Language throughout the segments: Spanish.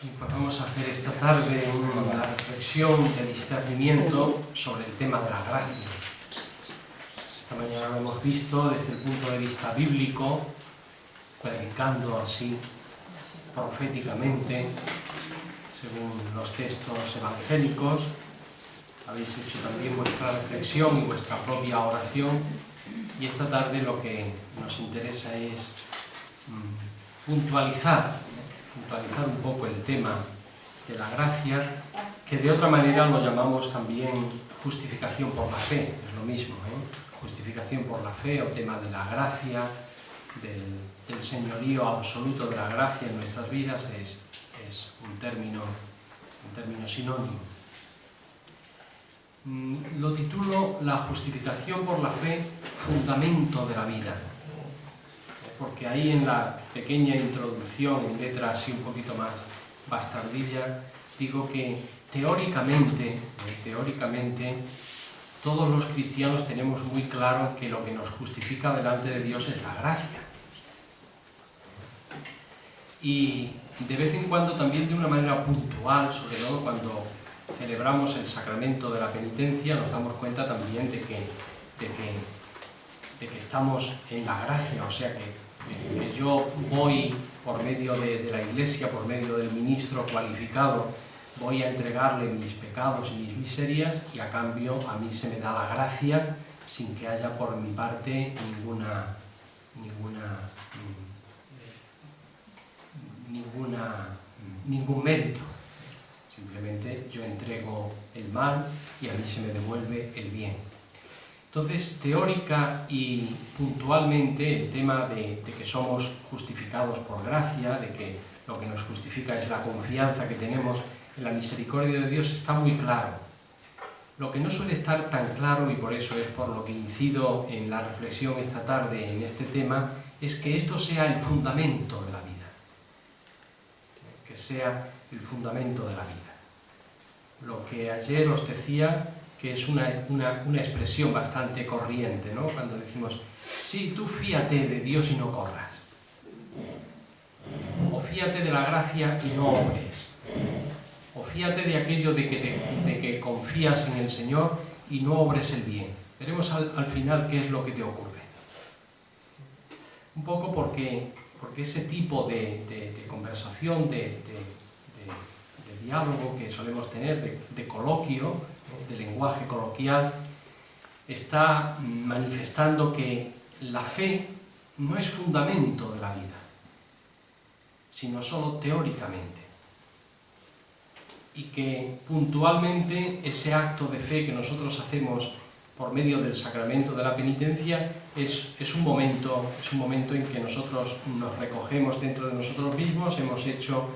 Pues vamos a hacer esta tarde una reflexión de discernimiento sobre el tema de la gracia. Esta mañana lo hemos visto desde el punto de vista bíblico, predicando así proféticamente, según los textos evangélicos. Habéis hecho también vuestra reflexión y vuestra propia oración, y esta tarde lo que nos interesa es puntualizar un poco el tema de la gracia, que de otra manera lo llamamos también justificación por la fe, es lo mismo, justificación por la fe o tema de la gracia, del señorío absoluto de la gracia en nuestras vidas, es un término sinónimo. Lo titulo La justificación por la fe, fundamento de la vida, porque ahí en la pequeña introducción, en letra así un poquito más bastardilla, digo que teóricamente, todos los cristianos tenemos muy claro que lo que nos justifica delante de Dios es la gracia. Y de vez en cuando también de una manera puntual, sobre todo cuando celebramos el sacramento de la penitencia, nos damos cuenta también de que estamos en la gracia, o sea que yo voy por medio de la Iglesia, por medio del ministro cualificado, voy a entregarle mis pecados y mis miserias, y a cambio a mí se me da la gracia sin que haya por mi parte ningún mérito. Simplemente yo entrego el mal y a mí se me devuelve el bien. Entonces, teórica y puntualmente, el tema de que somos justificados por gracia, de que lo que nos justifica es la confianza que tenemos en la misericordia de Dios, está muy claro. Lo que no suele estar tan claro, y por eso es por lo que incido en la reflexión esta tarde en este tema, es que esto sea el fundamento de la vida. Que sea el fundamento de la vida. Lo que ayer os decía, que es una expresión bastante corriente, ¿no? Cuando decimos, sí, tú fíate de Dios y no corras. O fíate de la gracia y no obres. O fíate de aquello de que confías en el Señor y no obres el bien. Veremos al final qué es lo que te ocurre. Un poco porque ese tipo de conversación, de diálogo que solemos tener, de coloquio, de lenguaje coloquial, está manifestando que la fe no es fundamento de la vida, sino solo teóricamente. Y que puntualmente ese acto de fe que nosotros hacemos por medio del sacramento de la penitencia es un momento en que nosotros nos recogemos dentro de nosotros mismos, hemos hecho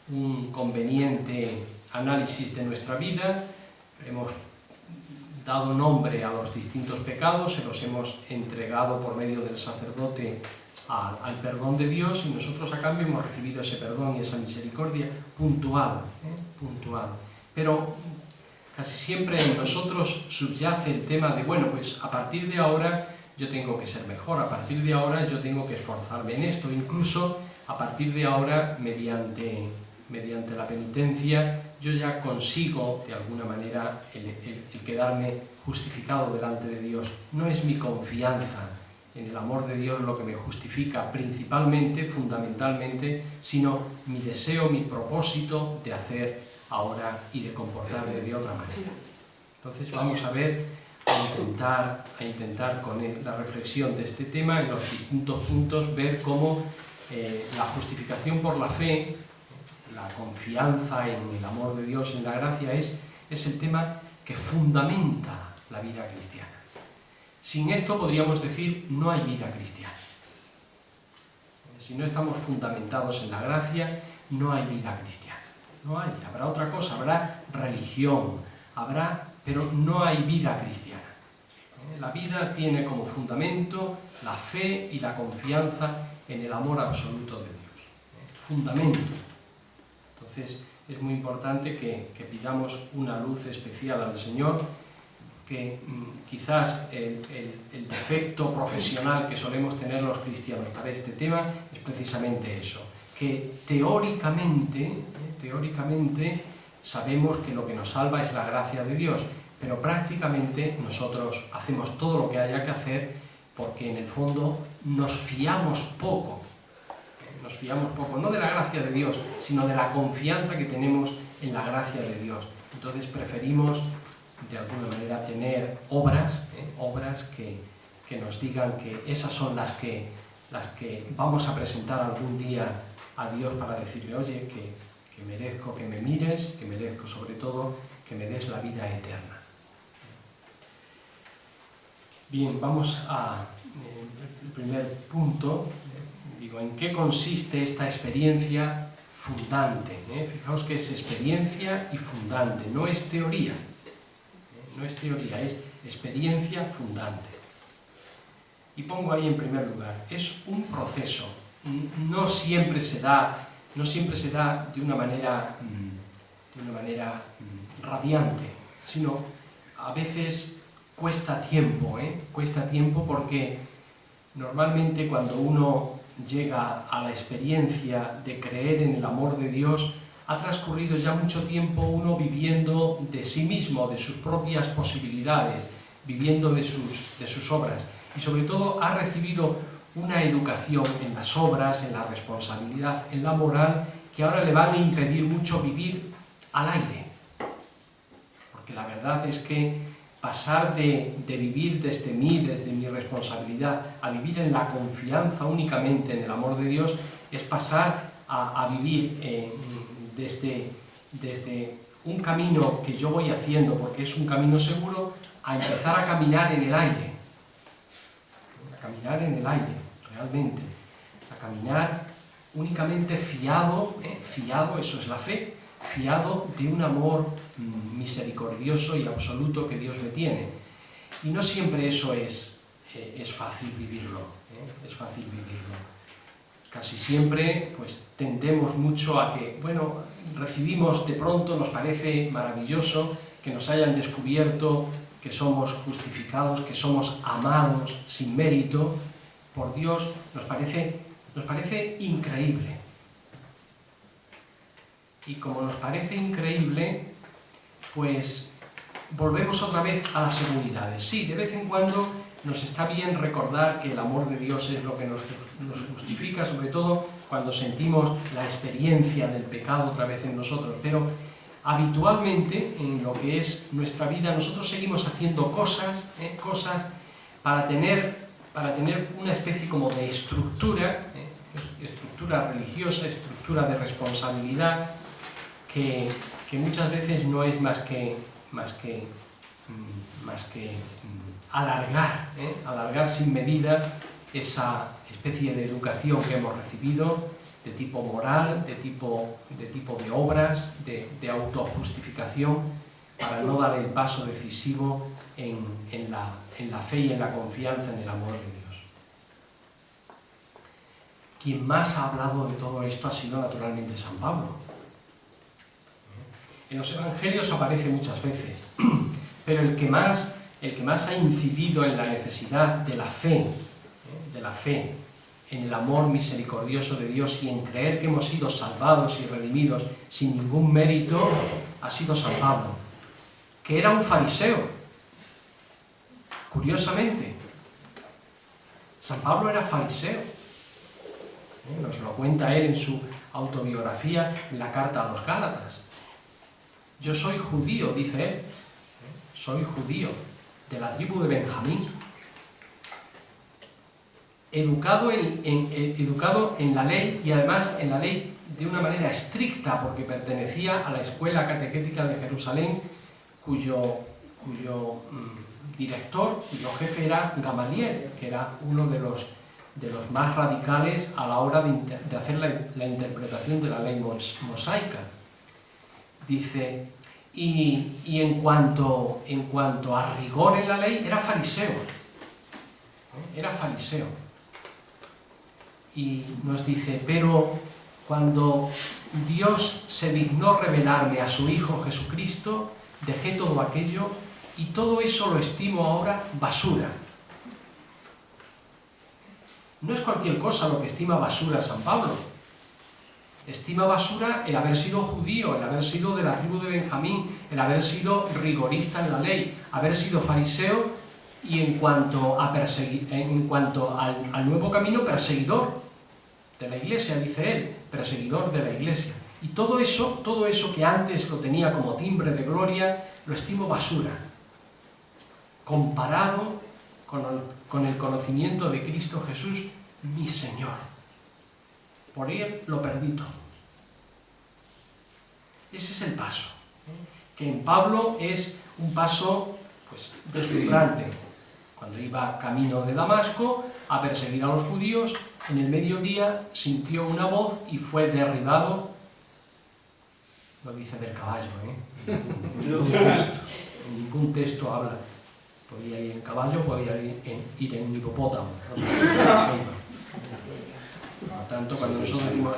un conveniente análisis de nuestra vida, hemos dado nombre a los distintos pecados, se los hemos entregado por medio del sacerdote al perdón de Dios, y nosotros a cambio hemos recibido ese perdón y esa misericordia puntual. Pero casi siempre en nosotros subyace el tema de, bueno, pues a partir de ahora yo tengo que ser mejor, a partir de ahora yo tengo que esforzarme en esto, incluso a partir de ahora mediante la penitencia yo ya consigo de alguna manera el quedarme justificado delante de Dios. No es mi confianza en el amor de Dios lo que me justifica principalmente, fundamentalmente, sino mi deseo, mi propósito de hacer ahora y de comportarme de otra manera. Entonces vamos a ver, a intentar con la reflexión de este tema en los distintos puntos, ver cómo la justificación por la fe, la confianza en el amor de Dios, en la gracia, es el tema que fundamenta la vida cristiana. Sin esto podríamos decir, no hay vida cristiana. Si no estamos fundamentados en la gracia, no hay vida cristiana. No hay, habrá otra cosa, habrá religión, pero no hay vida cristiana. La vida tiene como fundamento la fe y la confianza en el amor absoluto de Dios. Fundamento. Entonces es muy importante que pidamos una luz especial al Señor, que quizás el defecto profesional que solemos tener los cristianos para este tema es precisamente eso, que teóricamente sabemos que lo que nos salva es la gracia de Dios, pero prácticamente nosotros hacemos todo lo que haya que hacer porque en el fondo nos fiamos poco, no de la gracia de Dios, sino de la confianza que tenemos en la gracia de Dios. Entonces preferimos, de alguna manera, tener obras que nos digan que esas son las que vamos a presentar algún día a Dios para decirle, oye, que merezco que me mires, que merezco sobre todo que me des la vida eterna. Bien, vamos al primer punto. Digo, ¿en qué consiste esta experiencia fundante? Fijaos que es experiencia y fundante, no es teoría. No es teoría, es experiencia fundante. Y pongo ahí en primer lugar, es un proceso, no siempre se da de una manera radiante, sino a veces cuesta tiempo porque normalmente cuando uno llega a la experiencia de creer en el amor de Dios, ha transcurrido ya mucho tiempo uno viviendo de sí mismo, de sus propias posibilidades, viviendo de sus obras, y sobre todo ha recibido una educación en las obras, en la responsabilidad, en la moral, que ahora le van a impedir mucho vivir al aire. Porque la verdad es que pasar de vivir desde mi responsabilidad, a vivir en la confianza únicamente en el amor de Dios, es pasar a vivir desde un camino que yo voy haciendo, porque es un camino seguro, a empezar a caminar en el aire. A caminar en el aire, realmente. A caminar únicamente fiado, eso es la fe, fiado de un amor misericordioso y absoluto que Dios me tiene. Y no siempre eso es fácil vivirlo, es fácil vivirlo. Casi siempre pues tendemos mucho a que, bueno, recibimos de pronto, nos parece maravilloso que nos hayan descubierto que somos justificados, que somos amados sin mérito por Dios, nos parece increíble. Y como nos parece increíble, pues volvemos otra vez a las seguridades. Sí, de vez en cuando nos está bien recordar que el amor de Dios es lo que nos justifica, sobre todo cuando sentimos la experiencia del pecado otra vez en nosotros, pero habitualmente en lo que es nuestra vida nosotros seguimos haciendo cosas para tener una especie como de estructura religiosa, estructura de responsabilidad, que muchas veces no es más que alargar sin medida esa especie de educación que hemos recibido, de tipo moral, de tipo de obras, de autojustificación, para no dar el paso decisivo en la fe y en la confianza en el amor de Dios. Quien más ha hablado de todo esto ha sido naturalmente San Pablo. En los evangelios aparece muchas veces, pero el que más ha incidido en la necesidad de la fe, en el amor misericordioso de Dios y en creer que hemos sido salvados y redimidos sin ningún mérito, ha sido San Pablo, que era un fariseo. Curiosamente, San Pablo era fariseo. Nos lo cuenta él en su autobiografía, en la carta a los Gálatas. Yo soy judío, dice él, soy judío, de la tribu de Benjamín, educado en la ley, y además en la ley de una manera estricta, porque pertenecía a la escuela catequética de Jerusalén, cuyo director, cuyo jefe era Gamaliel, que era uno de los más radicales a la hora de hacer la interpretación de la ley mosaica. Dice, y en cuanto a rigor en la ley, era fariseo. Y nos dice, pero cuando Dios se dignó revelarme a su Hijo Jesucristo, dejé todo aquello y todo eso lo estimo ahora basura. No es cualquier cosa lo que estima basura San Pablo. Estima basura el haber sido judío, el haber sido de la tribu de Benjamín, el haber sido rigorista en la ley, haber sido fariseo y en cuanto al nuevo camino, perseguidor de la iglesia, dice él, perseguidor de la iglesia. Y todo eso que antes lo tenía como timbre de gloria, lo estimo basura, comparado con el conocimiento de Cristo Jesús, mi Señor. Por él lo perdí todo. Ese es el paso, que en Pablo es un paso pues deslumbrante. Cuando iba camino de Damasco a perseguir a los judíos, en el mediodía sintió una voz y fue derribado. Lo dice del caballo, en ningún texto habla. Podía ir en caballo, podía ir en un hipopótamo. No sé qué iba. Por lo tanto, cuando nosotros decimos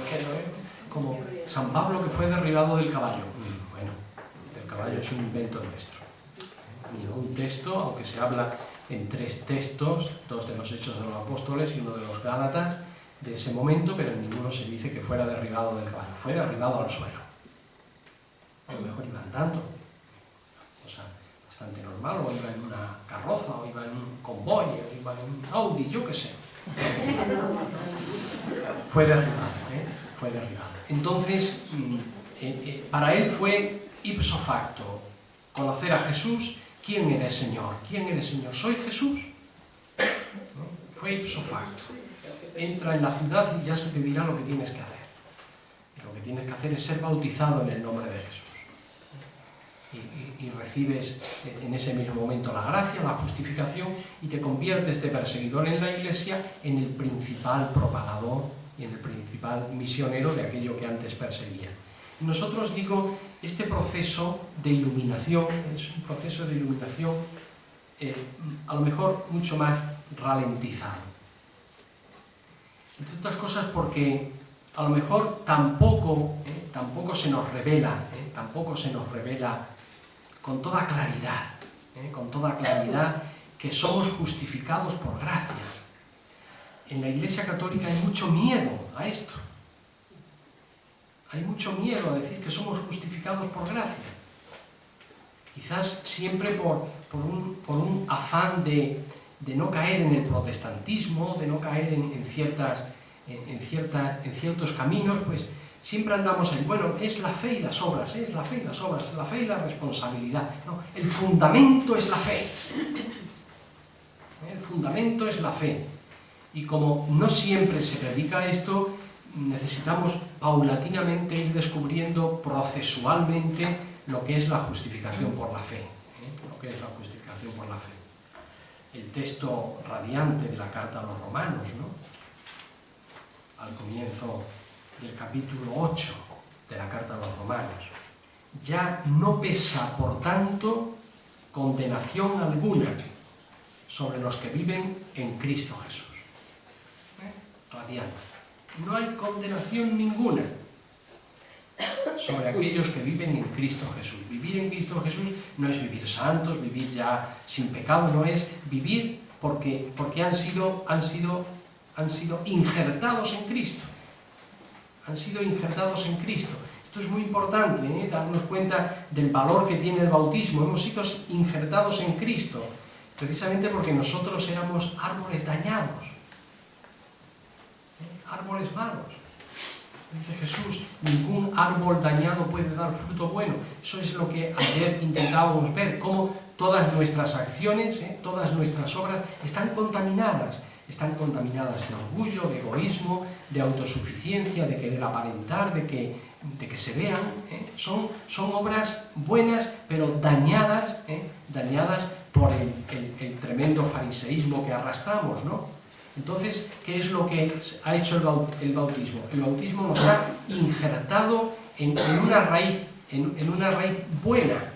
como San Pablo que fue derribado del caballo. Bueno, del caballo es un invento nuestro. Ningún texto, aunque se habla en 3 textos, 2 de los Hechos de los Apóstoles y 1 de los Gálatas, de ese momento, pero en ninguno se dice que fuera derribado del caballo. Fue derribado al suelo. A lo mejor iba andando, cosa bastante normal, o iba en una carroza, o iba en un convoy, o iba en un Audi, yo qué sé. Fue derribado, fue derribado. Entonces, para él fue ipso facto conocer a Jesús. ¿Quién eres, Señor? ¿Quién eres, Señor? ¿Soy Jesús? ¿No? Fue ipso facto. Entra en la ciudad y ya se te dirá lo que tienes que hacer. Y lo que tienes que hacer es ser bautizado en el nombre de Jesús. Y recibes en ese mismo momento la gracia, la justificación, y te conviertes de perseguidor en la iglesia en el principal propagador y en el principal misionero de aquello que antes perseguía. Y nosotros, digo, este proceso de iluminación es un proceso de iluminación a lo mejor mucho más ralentizado. Entre otras cosas porque a lo mejor tampoco se nos revela con toda claridad que somos justificados por gracia. En la Iglesia Católica hay mucho miedo a esto. Hay mucho miedo a decir que somos justificados por gracia. Quizás siempre por un afán de no caer en el protestantismo, de no caer en ciertos caminos, pues siempre andamos ahí. Bueno, es la fe y las obras, es la fe y las obras, es la fe y la responsabilidad. No, el fundamento es la fe. El fundamento es la fe. Y como no siempre se predica esto, necesitamos paulatinamente ir descubriendo procesualmente lo que es la justificación por la fe. Lo que es la justificación por la fe. El texto radiante de la carta a los romanos, ¿no? Al comienzo del capítulo 8 de la carta a los romanos. Ya no pesa, por tanto, condenación alguna sobre los que viven en Cristo Jesús. Radiante. No hay condenación ninguna sobre aquellos que viven en Cristo Jesús. Vivir en Cristo Jesús no es vivir santos, vivir ya sin pecado, no es vivir porque han sido injertados en Cristo. Han sido injertados en Cristo. Esto es muy importante, darnos cuenta del valor que tiene el bautismo. Hemos sido injertados en Cristo, precisamente porque nosotros éramos árboles dañados, árboles malos. Dice Jesús, ningún árbol dañado puede dar fruto bueno. Eso es lo que ayer intentábamos ver, cómo todas nuestras acciones, todas nuestras obras están contaminadas de orgullo, de egoísmo, de autosuficiencia, de querer aparentar, de que se vean. Son obras buenas, pero dañadas por el tremendo fariseísmo que arrastramos, ¿no? Entonces, ¿qué es lo que ha hecho el bautismo? El bautismo nos ha injertado en una raíz buena,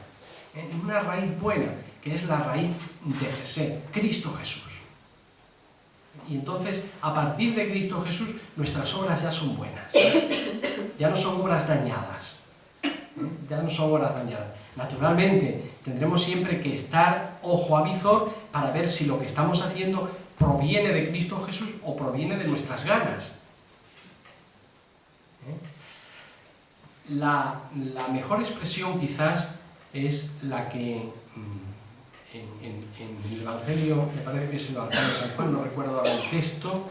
que es la raíz de ser Cristo Jesús. Y entonces, a partir de Cristo Jesús, nuestras obras ya son buenas. Ya no son obras dañadas. Naturalmente, tendremos siempre que estar ojo a visor para ver si lo que estamos haciendo proviene de Cristo Jesús o proviene de nuestras ganas. la mejor expresión quizás es la que en el Evangelio, me parece que es el Evangelio de San Juan, no recuerdo ahora el texto,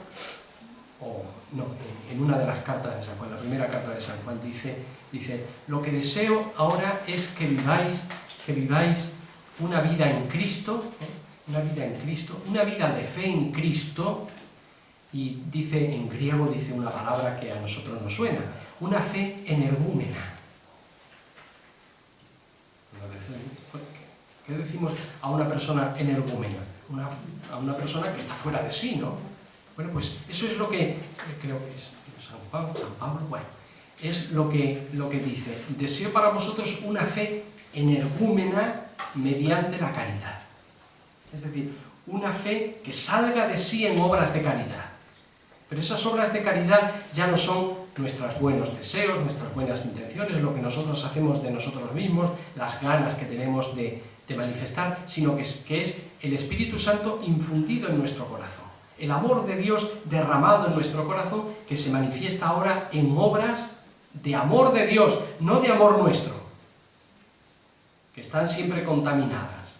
o no, en una de las cartas de San Juan, la primera carta de San Juan dice, lo que deseo ahora es que viváis una vida en Cristo, una vida de fe en Cristo, y dice, en griego dice una palabra que a nosotros nos suena, una fe energúmena. ¿Qué decimos a una persona energúmena? A una persona que está fuera de sí, ¿no? Bueno, pues eso es lo que, creo que es San Pablo, bueno, es lo que dice. Deseo para vosotros una fe energúmena mediante la caridad. Es decir, una fe que salga de sí en obras de caridad. Pero esas obras de caridad ya no son nuestros buenos deseos, nuestras buenas intenciones, lo que nosotros hacemos de nosotros mismos, las ganas que tenemos de manifestar, sino que es el Espíritu Santo infundido en nuestro corazón. El amor de Dios derramado en nuestro corazón que se manifiesta ahora en obras de amor de Dios, no de amor nuestro, que están siempre contaminadas,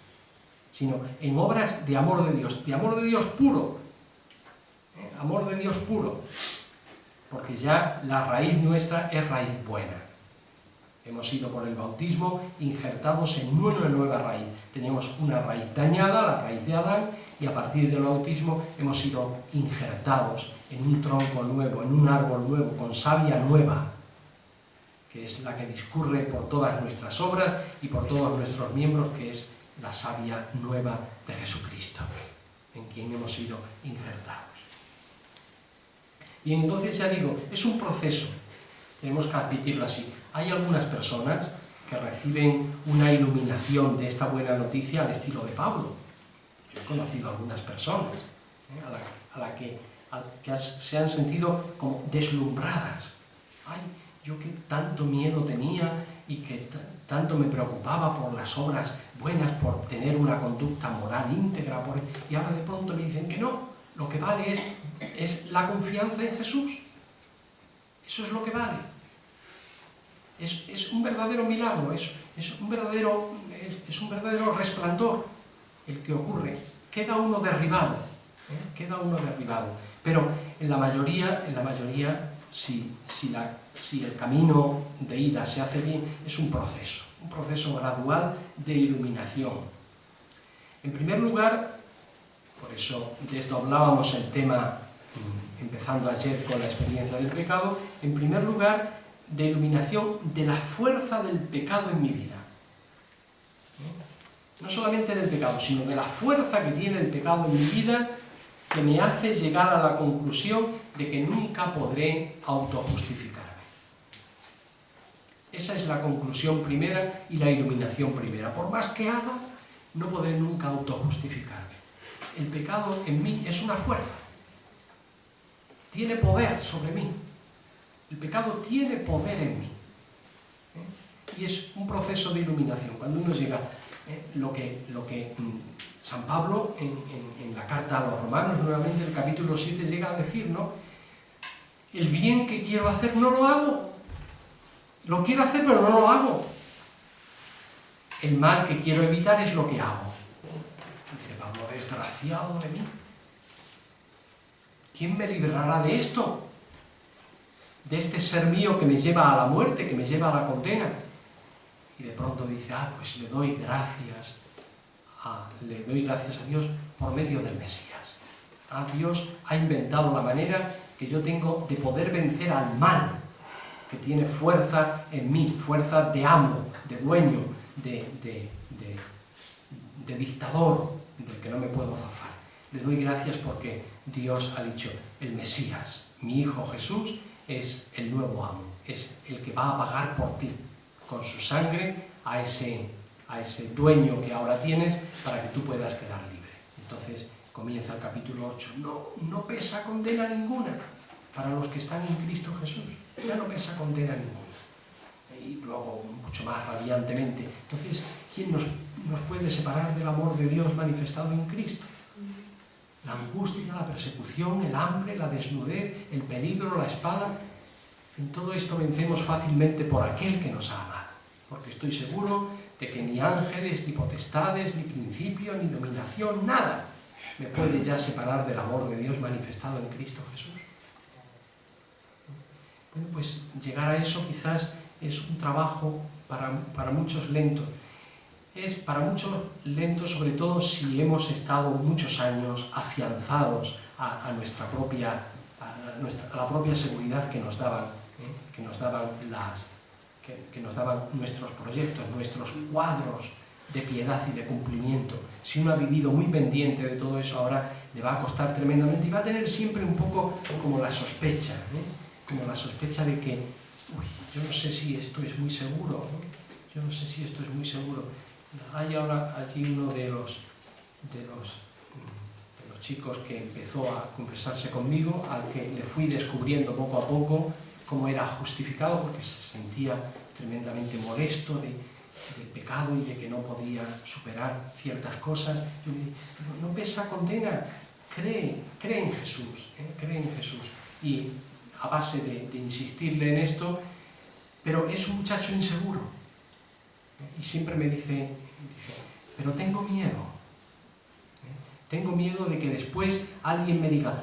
sino en obras de amor de Dios puro, amor de Dios puro, porque ya la raíz nuestra es raíz buena. Hemos sido por el bautismo injertados en una nueva raíz. Teníamos una raíz dañada, la raíz de Adán, y a partir del bautismo hemos sido injertados en un tronco nuevo, en un árbol nuevo, con savia nueva, que es la que discurre por todas nuestras obras y por todos nuestros miembros, que es la savia nueva de Jesucristo, en quien hemos sido injertados. Y entonces, ya digo, es un proceso, tenemos que admitirlo así. Hay algunas personas que reciben una iluminación de esta buena noticia al estilo de Pablo. Yo he conocido a algunas personas a las que se han sentido como deslumbradas. Ay, yo que tanto miedo tenía y que tanto me preocupaba por las obras buenas, por tener una conducta moral íntegra, y ahora de pronto me dicen que no, lo que vale es la confianza en Jesús. Eso es lo que vale. Es un verdadero milagro, es un verdadero resplandor el que ocurre. Queda uno derribado, pero en la mayoría si el camino de ida se hace bien, es un proceso gradual de iluminación. En primer lugar, por eso de esto hablábamos el tema, empezando ayer con la experiencia del pecado, en primer lugar, de iluminación de la fuerza del pecado en mi vida. No solamente del pecado, sino de la fuerza que tiene el pecado en mi vida, que me hace llegar a la conclusión de que nunca podré autojustificarme. Esa es la conclusión primera y la iluminación primera. Por más que haga, no podré nunca autojustificarme. El pecado en mí es una fuerza. Tiene poder sobre mí. El pecado tiene poder en mí. Y es un proceso de iluminación. Cuando uno llega, lo que San Pablo en la carta a los Romanos, nuevamente el capítulo 7, llega a decir, ¿no? El bien que quiero hacer no lo hago. Lo quiero hacer, pero no lo hago. El mal que quiero evitar es lo que hago. Dice Pablo, desgraciado de mí. ¿Quién me librará de esto? De este ser mío que me lleva a la muerte, que me lleva a la condena. Y de pronto dice, pues le doy gracias a Dios por medio del Mesías. Dios ha inventado la manera que yo tengo de poder vencer al mal, que tiene fuerza en mí, fuerza de amo, de dueño, de dictador, del que no me puedo zafar. Le doy gracias porque Dios ha dicho, el Mesías, mi Hijo Jesús, es el nuevo amo, es el que va a pagar por ti, con su sangre, a ese dueño que ahora tienes, para que tú puedas quedar libre. Entonces comienza el capítulo 8, no pesa condena ninguna para los que están en Cristo Jesús, ya no pesa condena ninguna. Y luego, mucho más radiantemente, entonces, ¿quién nos puede separar del amor de Dios manifestado en Cristo? La angustia, la persecución, el hambre, la desnudez, el peligro, la espada. En todo esto vencemos fácilmente por aquel que nos ha amado, porque estoy seguro de que ni ángeles, ni potestades, ni principio, ni dominación, nada me puede ya separar del amor de Dios manifestado en Cristo Jesús. Bueno, pues llegar a eso quizás es un trabajo para muchos lento. Es para muchos lento, sobre todo si hemos estado muchos años afianzados a la propia seguridad que nos daban, que nos daban nuestros proyectos, nuestros cuadros de piedad y de cumplimiento. Si uno ha vivido muy pendiente de todo eso, ahora le va a costar tremendamente y va a tener siempre un poco como la sospecha, como la sospecha de que, uy, yo no sé si esto es muy seguro, yo no sé si esto es muy seguro. Hay ahora allí uno de los chicos que empezó a confesarse conmigo, al que le fui descubriendo poco a poco cómo era justificado, porque se sentía tremendamente molesto del pecado y de que no podía superar ciertas cosas. Yo le dije, no pesa condena, cree en Jesús, cree en Jesús. Y a base de insistirle en esto, pero es un muchacho inseguro. Y siempre me dice, pero tengo miedo. Tengo miedo de que después alguien me diga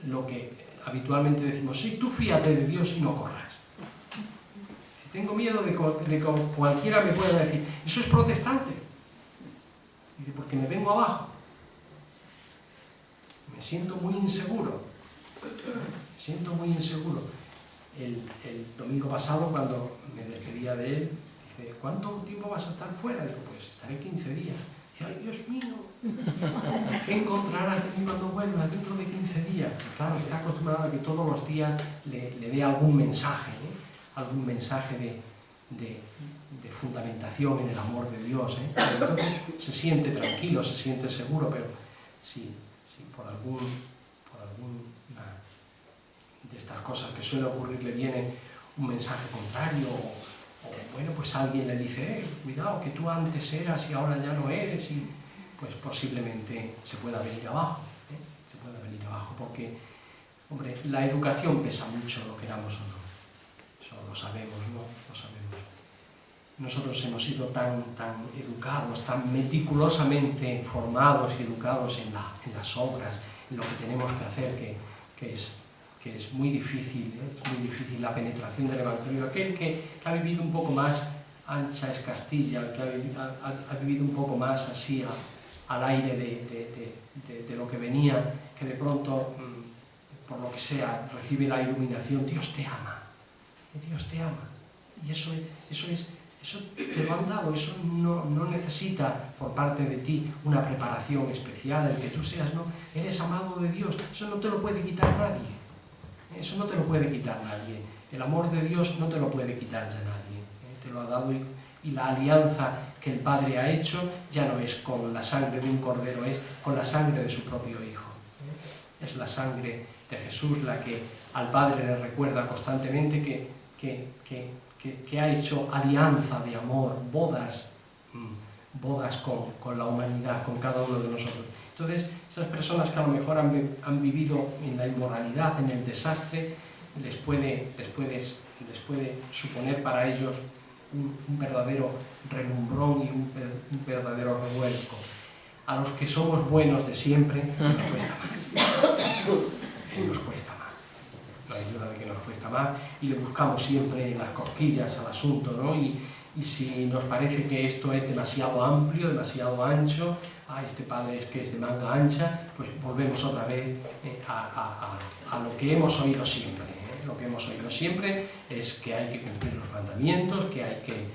lo que habitualmente decimos, sí, tú fíate de Dios y no corras. Tengo miedo de que cualquiera me pueda decir, eso es protestante. Dice, porque me vengo abajo. Me siento muy inseguro. Me siento muy inseguro. El domingo pasado, cuando me despedía de él, dice, ¿cuánto tiempo vas a estar fuera? Digo, pues estaré 15 días. Dice, ay, Dios mío, ¿qué encontrarás de mí cuando vuelvas dentro de 15 días? Pues claro, está acostumbrado a que todos los días le dé algún mensaje, algún mensaje de fundamentación en el amor de Dios. Entonces se siente tranquilo, se siente seguro, pero si por alguna de estas cosas que suele ocurrir le viene un mensaje contrario, o bueno, pues alguien le dice, cuidado, que tú antes eras y ahora ya no eres, y pues posiblemente se pueda venir abajo, se pueda venir abajo, porque, hombre, la educación pesa mucho, lo queramos o no. Eso lo sabemos, ¿no? Lo sabemos. Nosotros hemos sido tan educados, tan meticulosamente formados y educados en las obras, en lo que tenemos que hacer, que es muy difícil, es muy difícil la penetración del Evangelio. Aquel que ha vivido un poco más ancha es Castilla, el que ha vivido un poco más así al aire de lo que venía, que de pronto, por lo que sea, recibe la iluminación. Dios te ama. Dios te ama. Y eso te lo han dado, eso no necesita por parte de ti una preparación especial, el que tú seas, no, eres amado de Dios, eso no te lo puede quitar nadie, eso no te lo puede quitar nadie, el amor de Dios no te lo puede quitar ya nadie, te lo ha dado y la alianza que el Padre ha hecho ya no es con la sangre de un cordero, es con la sangre de su propio Hijo, es la sangre de Jesús la que al Padre le recuerda constantemente que ha hecho alianza de amor, bodas con la humanidad, con cada uno de nosotros. Entonces, esas personas que a lo mejor han vivido en la inmoralidad, en el desastre, les puede suponer para ellos un verdadero relumbrón y un verdadero revuelco. A los que somos buenos de siempre, nos cuesta más. Nos cuesta más. No hay duda de que nos cuesta más y le buscamos siempre las cosquillas al asunto, ¿no? Y si nos parece que esto es demasiado amplio, demasiado ancho, este padre es que es de manga ancha, pues volvemos otra vez a lo que hemos oído siempre. Lo que hemos oído siempre es que hay que cumplir los mandamientos, que hay que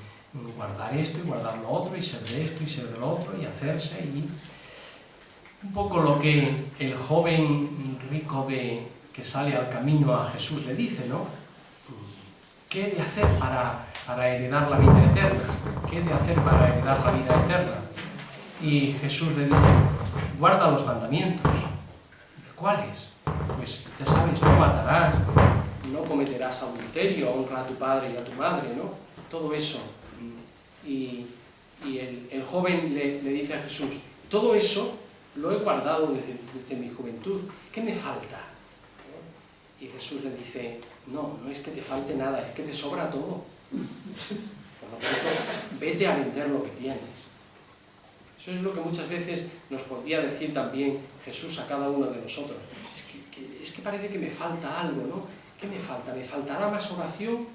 guardar esto y guardar lo otro, y ser de esto y ser de lo otro, y hacerse, y un poco lo que el joven rico que sale al camino a Jesús le dice, ¿no? ¿Qué he de hacer para heredar la vida eterna? ¿Qué he de hacer para heredar la vida eterna? Y Jesús le dice, guarda los mandamientos. ¿Cuáles? Pues ya sabes, no matarás, no cometerás adulterio, honra a tu padre y a tu madre, ¿no? Todo eso. Y el joven le dice a Jesús, todo eso lo he guardado desde mi juventud, ¿qué me falta? Y Jesús le dice, No, no es que te falte nada, es que te sobra todo. Por lo tanto, vete a vender lo que tienes. Eso es lo que muchas veces nos podría decir también Jesús a cada uno de nosotros. Es que parece que me falta algo, ¿no? ¿Qué me falta? ¿Me faltará más oración?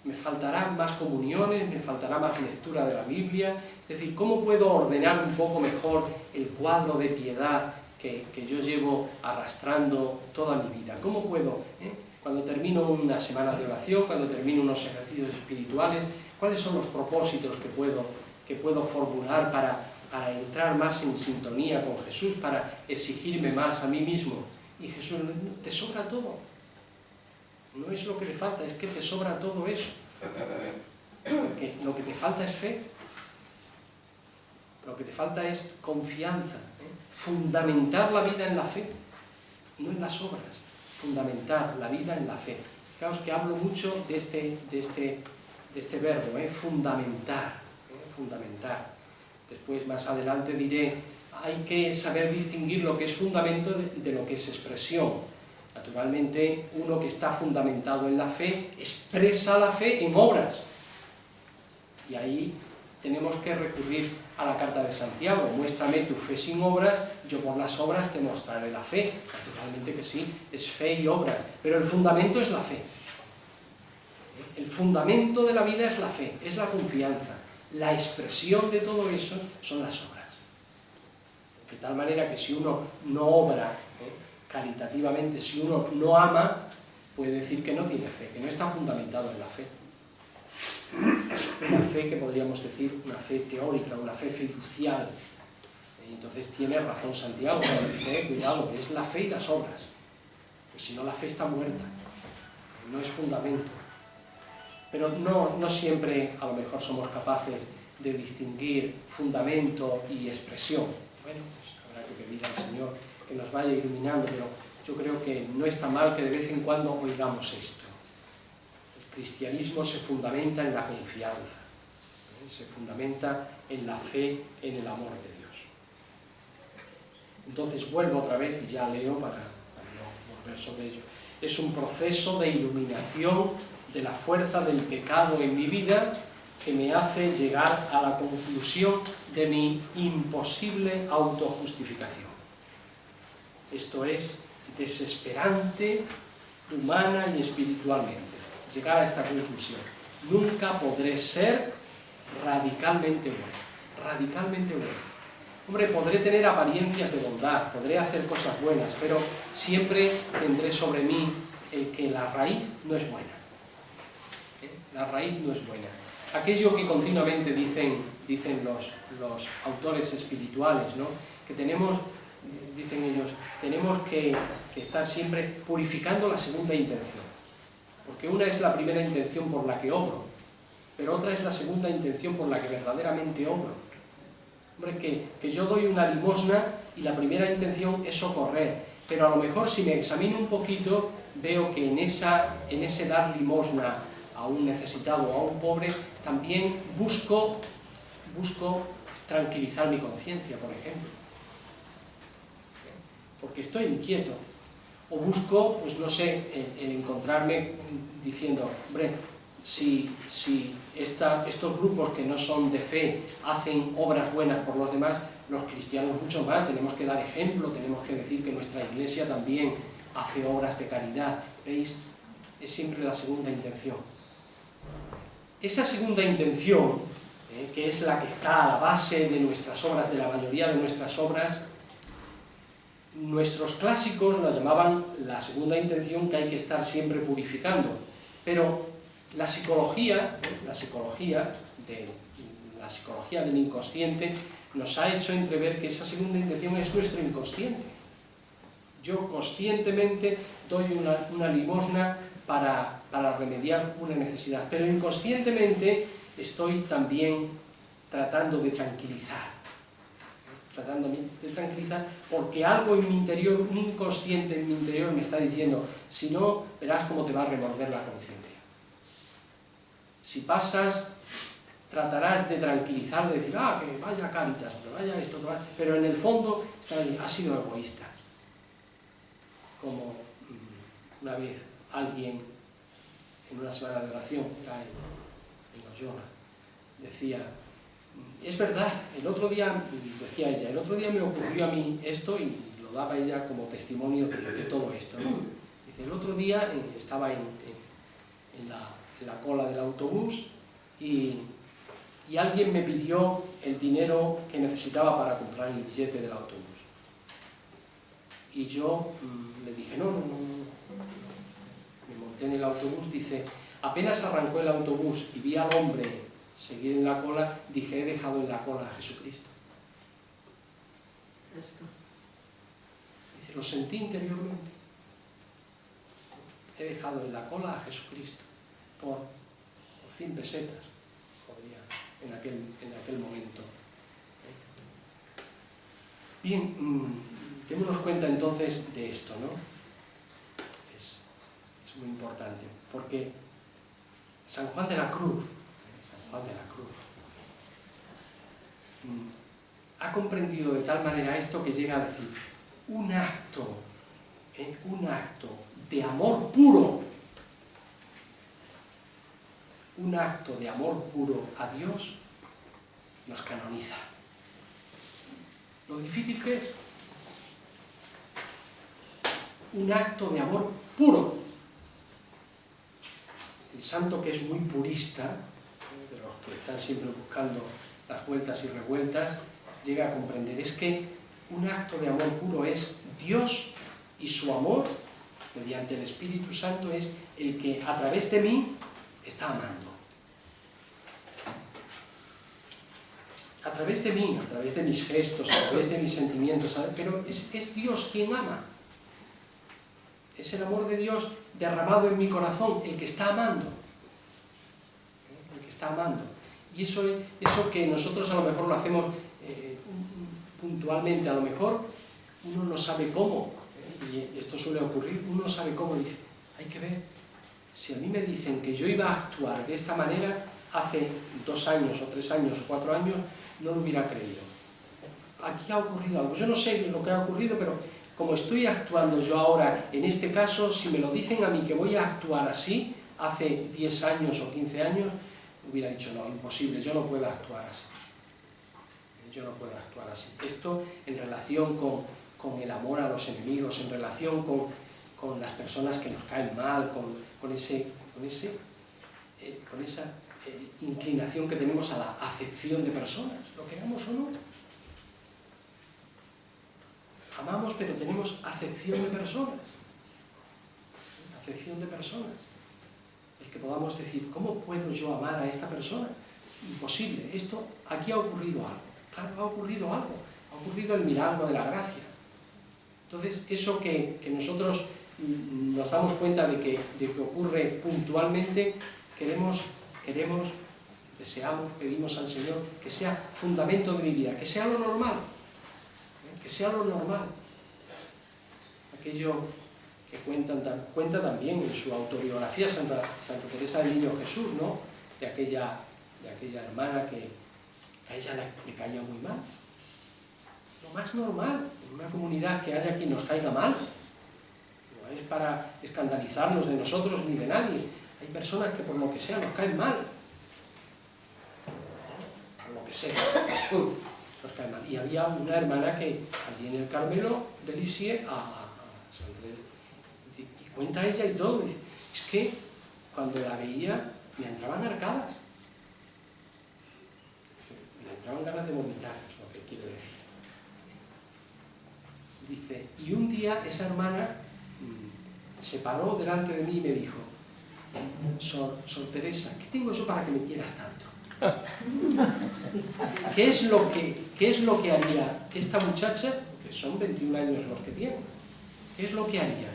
¿Me faltarán más comuniones? ¿Me faltará más lectura de la Biblia? Es decir, ¿cómo puedo ordenar un poco mejor el cuadro de piedad que yo llevo arrastrando toda mi vida? ¿Cómo puedo, cuando termino una semana de oración, cuando termino unos ejercicios espirituales, cuáles son los propósitos que puedo formular para entrar más en sintonía con Jesús, para exigirme más a mí mismo? Y Jesús, te sobra todo. No es lo que le falta, es que te sobra todo eso. Porque lo que te falta es fe. Lo que te falta es confianza. Fundamentar la vida en la fe, no en las obras. Fundamentar la vida en la fe. Fijaos que hablo mucho de este verbo, fundamentar. Fundamentar. Después, más adelante diré, hay que saber distinguir lo que es fundamento de lo que es expresión. Naturalmente, uno que está fundamentado en la fe, expresa la fe en obras. Y ahí tenemos que recurrir a la carta de Santiago. Muéstrame tu fe sin obras, yo por las obras te mostraré la fe. Naturalmente que sí, es fe y obras, pero el fundamento es la fe. El fundamento de la vida es la fe, es la confianza. La expresión de todo eso son las obras. De tal manera que si uno no obra caritativamente, si uno no ama, puede decir que no tiene fe, que no está fundamentado en la fe. Es una fe que podríamos decir, una fe teórica, una fe fiducial. Entonces tiene razón Santiago cuando dice, cuidado, es la fe y las obras. Pues si no, la fe está muerta, no es fundamento. Pero no siempre a lo mejor somos capaces de distinguir fundamento y expresión. Bueno, pues habrá que pedir al Señor que nos vaya iluminando, pero yo creo que no está mal que de vez en cuando oigamos esto. El cristianismo se fundamenta en la confianza, se fundamenta en la fe, en el amor de Dios. Entonces vuelvo otra vez y ya leo para no volver sobre ello. Es un proceso de iluminación de la fuerza del pecado en mi vida que me hace llegar a la conclusión de mi imposible autojustificación. Esto es desesperante, humana y espiritualmente. Llegar a esta conclusión. Nunca podré ser radicalmente bueno. Radicalmente bueno. Hombre, podré tener apariencias de bondad, podré hacer cosas buenas, pero siempre tendré sobre mí el que la raíz no es buena. La raíz no es buena. Aquello que continuamente dicen los autores espirituales, ¿no? Que tenemos, dicen ellos, tenemos que estar siempre purificando la segunda intención. Porque una es la primera intención por la que obro, pero otra es la segunda intención por la que verdaderamente obro. Hombre, que yo doy una limosna y la primera intención es socorrer, pero a lo mejor si me examino un poquito, veo que en ese dar limosna a un necesitado o a un pobre, también busco tranquilizar mi conciencia, por ejemplo. Porque estoy inquieto. O busco, pues no sé, el encontrarme diciendo, hombre, si estos grupos que no son de fe hacen obras buenas por los demás, los cristianos mucho más, tenemos que dar ejemplo, tenemos que decir que nuestra iglesia también hace obras de caridad. ¿Veis? Es siempre la segunda intención. Esa segunda intención, que es la que está a la base de nuestras obras, de la mayoría de nuestras obras, nuestros clásicos la llamaban la segunda intención que hay que estar siempre purificando. Pero la psicología del inconsciente nos ha hecho entrever que esa segunda intención es nuestro inconsciente. Yo conscientemente doy una limosna para remediar una necesidad, pero inconscientemente estoy también tratando de tranquilizar, porque algo en mi interior, un inconsciente en mi interior me está diciendo, si no, verás cómo te va a remorder la conciencia. Si pasas, tratarás de tranquilizar, de decir, que vaya Cáritas, que vaya esto, que vaya... pero en el fondo has sido egoísta. Como una vez alguien en una semana de oración, era en Loyola, decía, es verdad, el otro día, decía ella, el otro día me ocurrió a mí esto, y lo daba ella como testimonio de todo esto, ¿no? Dice, el otro día estaba en la cola del autobús y alguien me pidió el dinero que necesitaba para comprar el billete del autobús. Y yo le dije, no. Me monté en el autobús, dice, apenas arrancó el autobús y vi al hombre seguir en la cola, dije, he dejado en la cola a Jesucristo. Dice, lo sentí interiormente. He dejado en la cola a Jesucristo por 100 pesetas, podría, en aquel momento. Bien, démonos cuenta entonces de esto, ¿no? Es muy importante, porque San Juan de la Cruz ha comprendido de tal manera esto que llega a decir, un acto de amor puro, un acto de amor puro a Dios nos canoniza. Lo difícil que es un acto de amor puro. El santo que es muy purista, de los que están siempre buscando las vueltas y revueltas, llega a comprender, es que un acto de amor puro es Dios y su amor, mediante el Espíritu Santo, es el que a través de mí está amando. A través de mí, a través de mis gestos, a través de mis sentimientos, pero es Dios quien ama. Es el amor de Dios derramado en mi corazón, el que está amando. El que está amando. Y eso que nosotros a lo mejor lo hacemos puntualmente, a lo mejor uno no sabe cómo, y esto suele ocurrir, uno no sabe cómo, dice, hay que ver, si a mí me dicen que yo iba a actuar de esta manera hace 2 años, o 3 años, o 4 años, no lo hubiera creído. Aquí ha ocurrido algo, yo no sé lo que ha ocurrido, pero como estoy actuando yo ahora, en este caso, si me lo dicen a mí que voy a actuar así, hace 10 años o 15 años, hubiera dicho, no, imposible, yo no puedo actuar así. Yo no puedo actuar así. Esto en relación con el amor a los enemigos, en relación con las personas que nos caen mal, con esa inclinación que tenemos a la acepción de personas, lo queramos o no. Amamos, pero tenemos acepción de personas. Acepción de personas. El que podamos decir, ¿cómo puedo yo amar a esta persona? Imposible. Aquí ha ocurrido algo. Claro, ha ocurrido algo. Ha ocurrido el milagro de la gracia. Entonces, eso que nosotros nos damos cuenta de que ocurre puntualmente, deseamos, pedimos al Señor que sea fundamento de mi vida, que sea lo normal. Que sea lo normal. Aquello que cuenta también en su autobiografía Santa Teresa del Niño Jesús, ¿no? De aquella hermana que a ella le caía muy mal. Lo más normal, en una comunidad que haya quien nos caiga mal. No es para escandalizarnos de nosotros ni de nadie. Hay personas que por lo que sea nos caen mal. Por lo que sea. Y había una hermana que allí en el Carmelo de Lisieux, y cuenta ella y todo, dice, es que cuando la veía me entraban arcadas, me entraban ganas de vomitar, es lo que quiero decir. Dice, y un día esa hermana se paró delante de mí y me dijo, Sor Teresa, ¿qué tengo yo para que me quieras tanto? ¿Qué es lo que haría esta muchacha, que son 21 años los que tiene? ¿Qué es lo que haría?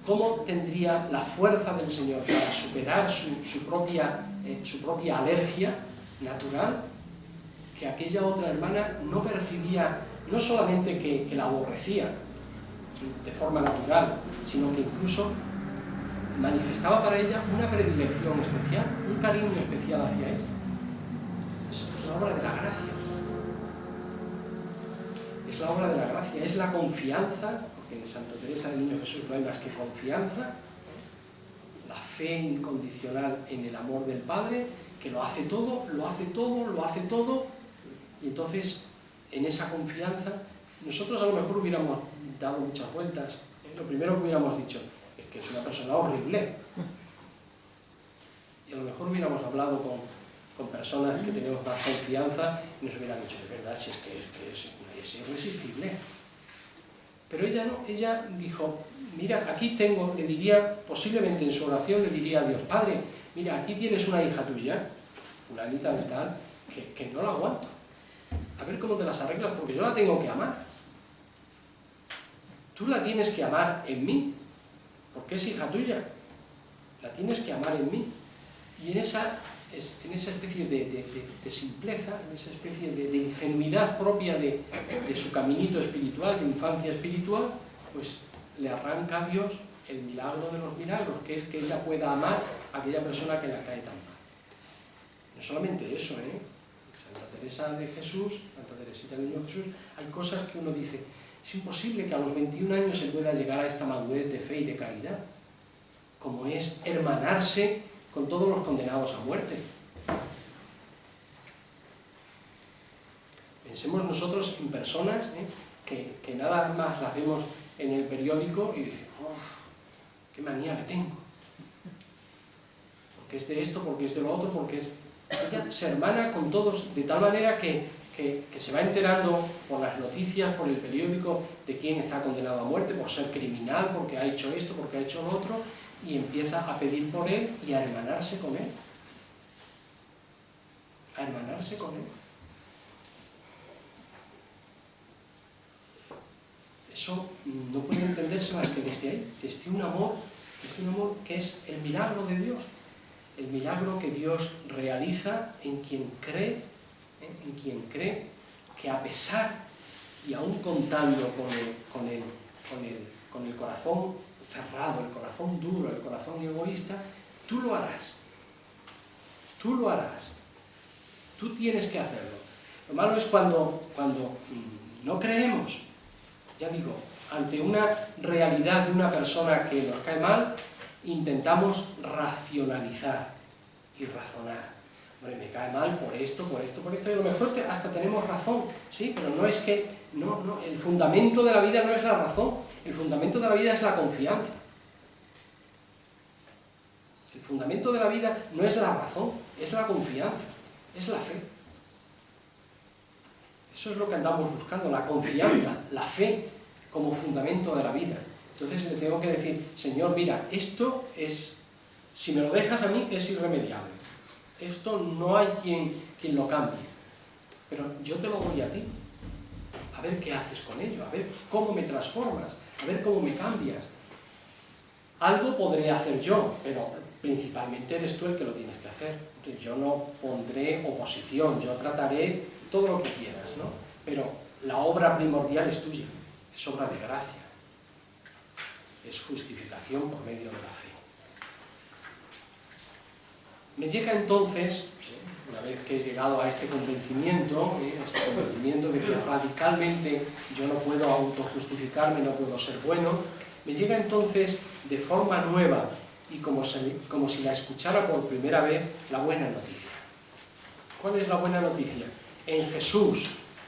¿Cómo tendría la fuerza del Señor para superar su propia alergia natural, que aquella otra hermana no percibía, no solamente que la aborrecía de forma natural, sino que incluso manifestaba para ella una predilección especial, un cariño especial hacia ella? Es la obra de la gracia. Es la obra de la gracia, es la confianza, porque en Santa Teresa del Niño Jesús no hay más que confianza, la fe fe incondicional en el amor del Padre, que lo hace todo, lo hace todo, lo hace todo, y entonces en esa confianza nosotros a lo mejor hubiéramos dado muchas vueltas. Lo primero que hubiéramos dicho es que es una persona horrible, y a lo mejor hubiéramos hablado con personas que tenemos más confianza y nos hubieran dicho, es verdad, si es que es irresistible. Pero ella no, ella dijo, mira, aquí tengo, le diría, posiblemente en su oración le diría a Dios, Padre, mira, aquí tienes una hija tuya, fulanita de tal, que no la aguanto. A ver cómo te las arreglas, porque yo la tengo que amar. Tú la tienes que amar en mí, porque es hija tuya. La tienes que amar en mí. Y en esa especie de simpleza, en esa especie de ingenuidad propia de su caminito espiritual, de infancia espiritual, pues le arranca a Dios el milagro de los milagros, que es que ella pueda amar a aquella persona que la cae tan mal. No solamente eso, Santa Teresa de Jesús, Santa Teresita del Niño Jesús, hay cosas que uno dice, es imposible que a los 21 años se pueda llegar a esta madurez de fe y de caridad, como es hermanarse con todos los condenados a muerte. Pensemos nosotros en personas que nada más las vemos en el periódico y decimos, oh, qué manía le tengo. Porque es de esto, porque es de lo otro, porque es... Ella se hermana con todos de tal manera que se va enterando por las noticias, por el periódico, de quién está condenado a muerte, por ser criminal, porque ha hecho esto, porque ha hecho lo otro, y empieza a pedir por él y a hermanarse con él. A hermanarse con él. Eso no puede entenderse más que desde ahí, desde un amor que es el milagro de Dios, el milagro que Dios realiza en quien cree que a pesar y aún contando con el corazón cerrado, el corazón duro, el corazón egoísta, tú lo harás. Tú lo harás. Tú tienes que hacerlo. Lo malo es cuando no creemos, ya digo, ante una realidad de una persona que nos cae mal, intentamos racionalizar y razonar. Bueno, me cae mal por esto, y a lo mejor hasta tenemos razón, sí, pero no es que, el fundamento de la vida no es la razón, el fundamento de la vida es la confianza. El fundamento de la vida no es la razón, es la confianza, es la fe. Eso es lo que andamos buscando, la confianza, la fe como fundamento de la vida. Entonces le tengo que decir, Señor, mira, esto es, si me lo dejas a mí, es irremediable. Esto no hay quien lo cambie. Pero yo te lo doy a ti. A ver qué haces con ello, a ver cómo me transformas, a ver cómo me cambias. Algo podré hacer yo, pero principalmente eres tú el que lo tienes que hacer. Entonces, yo no pondré oposición, yo trataré todo lo que quieras, ¿no? Pero la obra primordial es tuya, es obra de gracia, es justificación por medio de la fe. Me llega entonces, una vez que he llegado a este convencimiento de que radicalmente yo no puedo autojustificarme, no puedo ser bueno, me llega entonces de forma nueva y como si la escuchara por primera vez, la buena noticia. ¿Cuál es la buena noticia? En Jesús,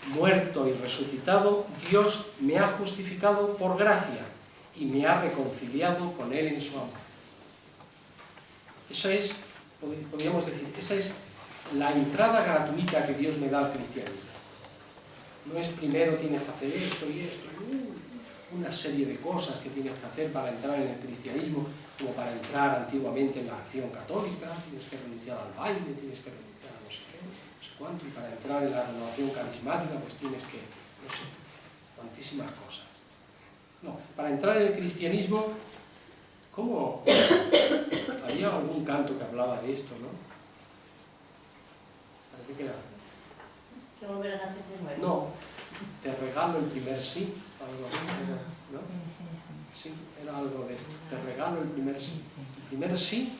muerto y resucitado, Dios me ha justificado por gracia y me ha reconciliado con Él en su amor. Eso es, podríamos decir, esa es la entrada gratuita que Dios me da al cristianismo. No es primero tienes que hacer esto y esto, una serie de cosas que tienes que hacer para entrar en el cristianismo, como para entrar antiguamente en la acción católica, tienes que renunciar al baile, tienes que renunciar a no sé qué, no sé cuánto, y para entrar en la renovación carismática pues tienes que, no sé, cuantísimas cosas. No, para entrar en el cristianismo, ¿cómo? Había algún canto que hablaba de esto, ¿no? Parece que era... ¿Que volverás a hacer de nuevo? No, te regalo el primer sí, algo así, ¿no? Sí, era algo de esto. Te regalo el primer sí. El primer sí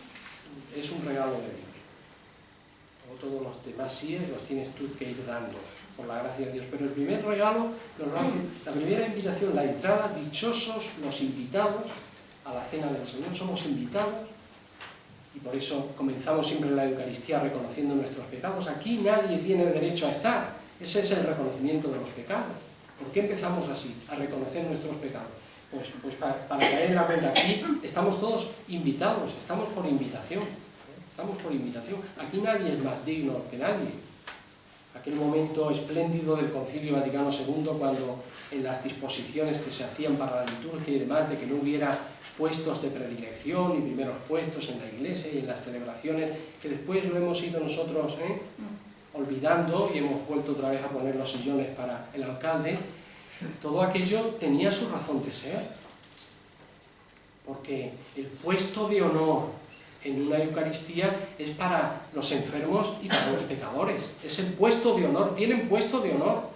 es un regalo de Dios. Todos los demás síes los tienes tú que ir dando, por la gracia de Dios. Pero el primer regalo, la primera invitación, la entrada, dichosos los invitados a la cena del Señor. Somos invitados Y por eso comenzamos siempre la Eucaristía reconociendo nuestros pecados. Aquí nadie tiene derecho a estar. Ese es el reconocimiento de los pecados. ¿Por qué empezamos así, a reconocer nuestros pecados? Pues para caer en la cuenta. Aquí estamos todos invitados, estamos por invitación. Estamos por invitación. Aquí nadie es más digno que nadie. Aquel momento espléndido del Concilio Vaticano II, cuando en las disposiciones que se hacían para la liturgia y demás, de que no hubiera puestos de predilección y primeros puestos en la iglesia y en las celebraciones, que después lo hemos ido nosotros olvidando y hemos vuelto otra vez a poner los sillones para el alcalde. Todo aquello tenía su razón de ser, porque el puesto de honor en una Eucaristía es para los enfermos y para los pecadores. Es el puesto de honor, tienen puesto de honor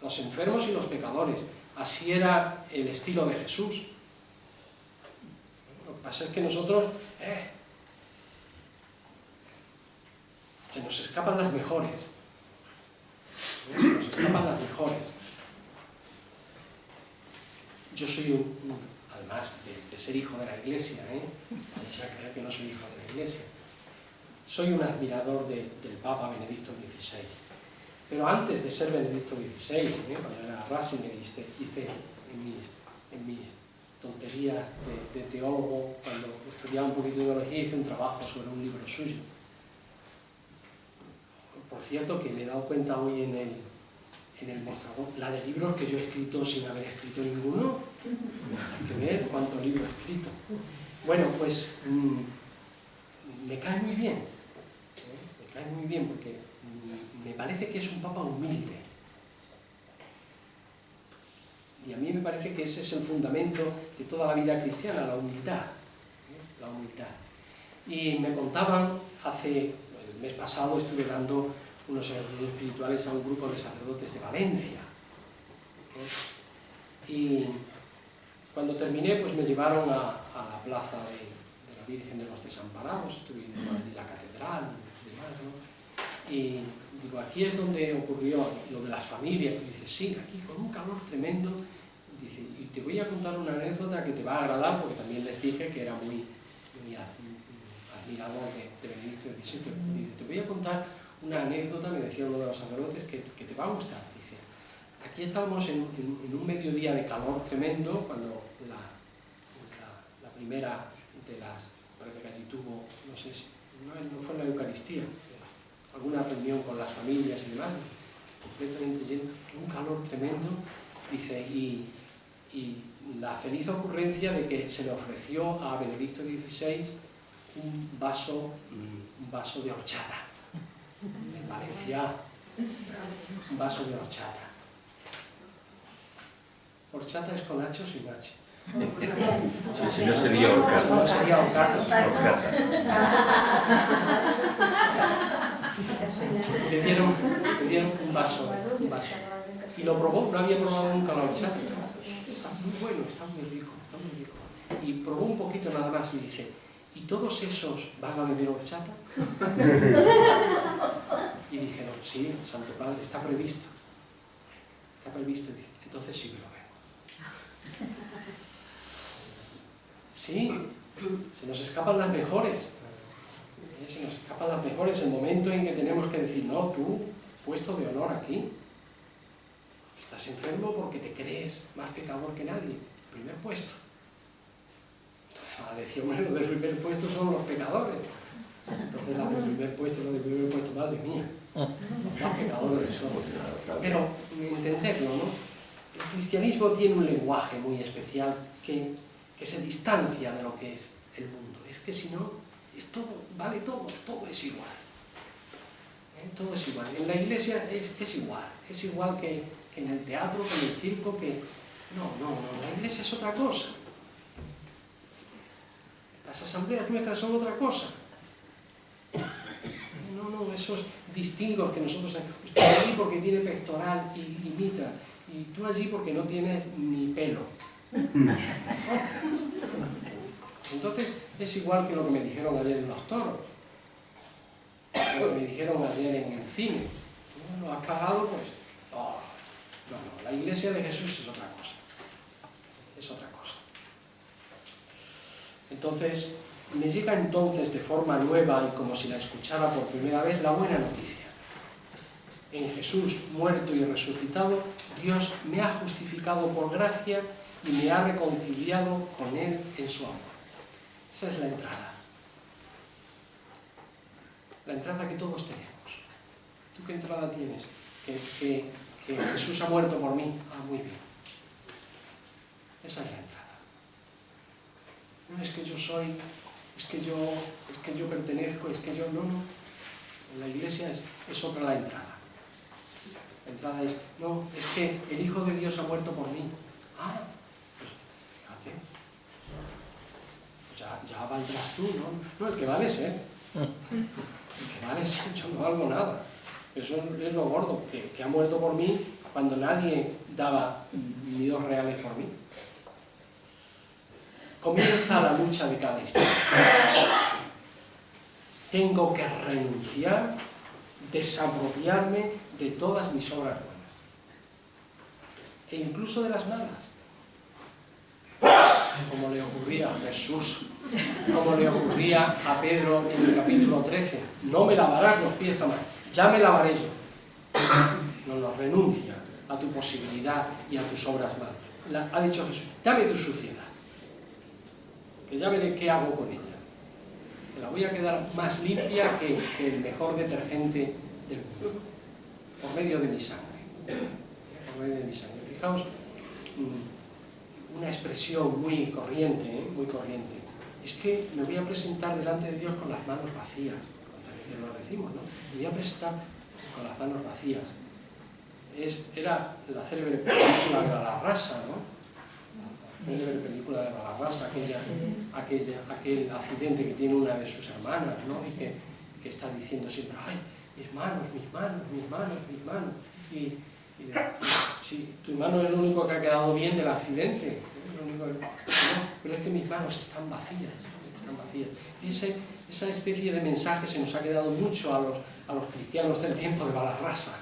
los enfermos y los pecadores. Así era el estilo de Jesús. Lo que pasa es que nosotros se nos escapan las mejores. Se nos escapan las mejores. Yo soy además de ser hijo de la Iglesia, vais a creer que no soy hijo de la Iglesia. Soy un admirador del Papa Benedicto XVI. Pero antes de ser Benedicto XVI, cuando era Ratzinger, hice en mis tonterías de teólogo, cuando estudiaba un poquito de teología, hice un trabajo sobre un libro suyo. Por cierto, que me he dado cuenta hoy en el mostrador, la de libros que yo he escrito sin haber escrito ninguno. Hay que ver cuántos libros he escrito. Bueno, pues me cae muy bien. Me cae muy bien porque me parece que es un papa humilde. Y a mí me parece que ese es el fundamento de toda la vida cristiana, la humildad. La humildad. Y me contaban el mes pasado estuve dando unos ejercicios espirituales a un grupo de sacerdotes de Valencia. Y cuando terminé, pues me llevaron a la plaza de la Virgen de los Desamparados, estuve viendo la catedral y demás, ¿no? Y digo, aquí es donde ocurrió lo de las familias. Y dice, sí, aquí con un calor tremendo. Dice, y te voy a contar una anécdota que te va a agradar, porque también les dije que era muy admirador de Benedicto XVI. Dice, te voy a contar una anécdota, me decía uno de los sacerdotes, que te va a gustar. Dice, aquí estábamos en un mediodía de calor tremendo, cuando la primera de las, parece que allí tuvo, no sé si, no fue la Eucaristía, alguna reunión con las familias y demás, completamente lleno, un calor tremendo, dice, y la feliz ocurrencia de que se le ofreció a Benedicto XVI un vaso de horchata. En Valencia, un vaso de horchata. ¿Horchata es con H o sin H? Si no sería horchata. No sería horchata. Le dieron un vaso. Y lo probó, no había probado nunca la horchata. Está muy bueno, está muy rico. Y probó un poquito nada más y dice, ¿y todos esos van a beber horchata? Y dijeron, sí, Santo Padre, está previsto. Está previsto. Dice, entonces sí que lo veo. Sí, se nos escapan las mejores. Se nos escapan las mejores. El momento en que tenemos que decir, no, tú, puesto de honor aquí. Estás enfermo porque te crees más pecador que nadie. Primer puesto. Entonces, decía, bueno, los del primer puesto son los pecadores. Entonces, los del primer puesto, madre mía. Más pecadores son. Pero, entenderlo, ¿no? El cristianismo tiene un lenguaje muy especial que se distancia de lo que es el mundo. Es que si no, es todo, vale todo es igual. Todo es igual. En la iglesia es igual que en el teatro, que en el circo, que... No, la iglesia es otra cosa. Las asambleas nuestras son otra cosa. No, esos distingos que nosotros... Usted allí porque tiene pectoral y mitra, y tú allí porque no tienes ni pelo. Entonces es igual que lo que me dijeron ayer en los toros, lo que me dijeron ayer en el cine. Tú lo has pagado, pues... No, la iglesia de Jesús es otra cosa. Es otra cosa. Entonces, Me llega entonces de forma nueva y como si la escuchara por primera vez la buena noticia. En Jesús, muerto y resucitado, Dios me ha justificado por gracia y me ha reconciliado con Él en su amor. Esa es la entrada. La entrada que todos tenemos. ¿Tú qué entrada tienes? Que Jesús ha muerto por mí. Ah, muy bien. Esa es la entrada. No es que yo soy, es que yo pertenezco, es que yo... No. En la iglesia es otra la entrada. La entrada es, no, es que el Hijo de Dios ha muerto por mí. Ah, pues fíjate. Pues ya valdrás tú, ¿no? No, el que vale es Él. El que vale es Él, yo no valgo nada. Eso es lo gordo, que ha muerto por mí cuando nadie daba ni 2 reales por mí. Comienza la lucha de cada instante. Tengo que renunciar, desapropiarme de todas mis obras buenas. E incluso de las malas. Como le ocurría a Jesús, como le ocurría a Pedro en el capítulo 13. No me lavarás los pies jamás, ya me lavaré yo. No renuncia a tu posibilidad y a tus obras malas. Ha dicho Jesús, dame tu suciedad, que ya veré qué hago con ella. Me la voy a quedar más limpia que el mejor detergente del mundo, por medio de mi sangre. Por medio de mi sangre. Fijaos, una expresión muy corriente, muy corriente. Es que me voy a presentar delante de Dios con las manos vacías. Cuántas veces lo decimos, ¿no? Me voy a presentar con las manos vacías. Era la célebre película de Balarrasa, ¿no? La célebre película de Balarrasa, aquel accidente que tiene una de sus hermanas, ¿no? Y que está diciendo siempre, ¡ay, mis manos! Y sí, tu mano es lo único que ha quedado bien del accidente, no, pero es que mis manos están vacías. Esa especie de mensaje se nos ha quedado mucho a los cristianos del tiempo de Balarrasa.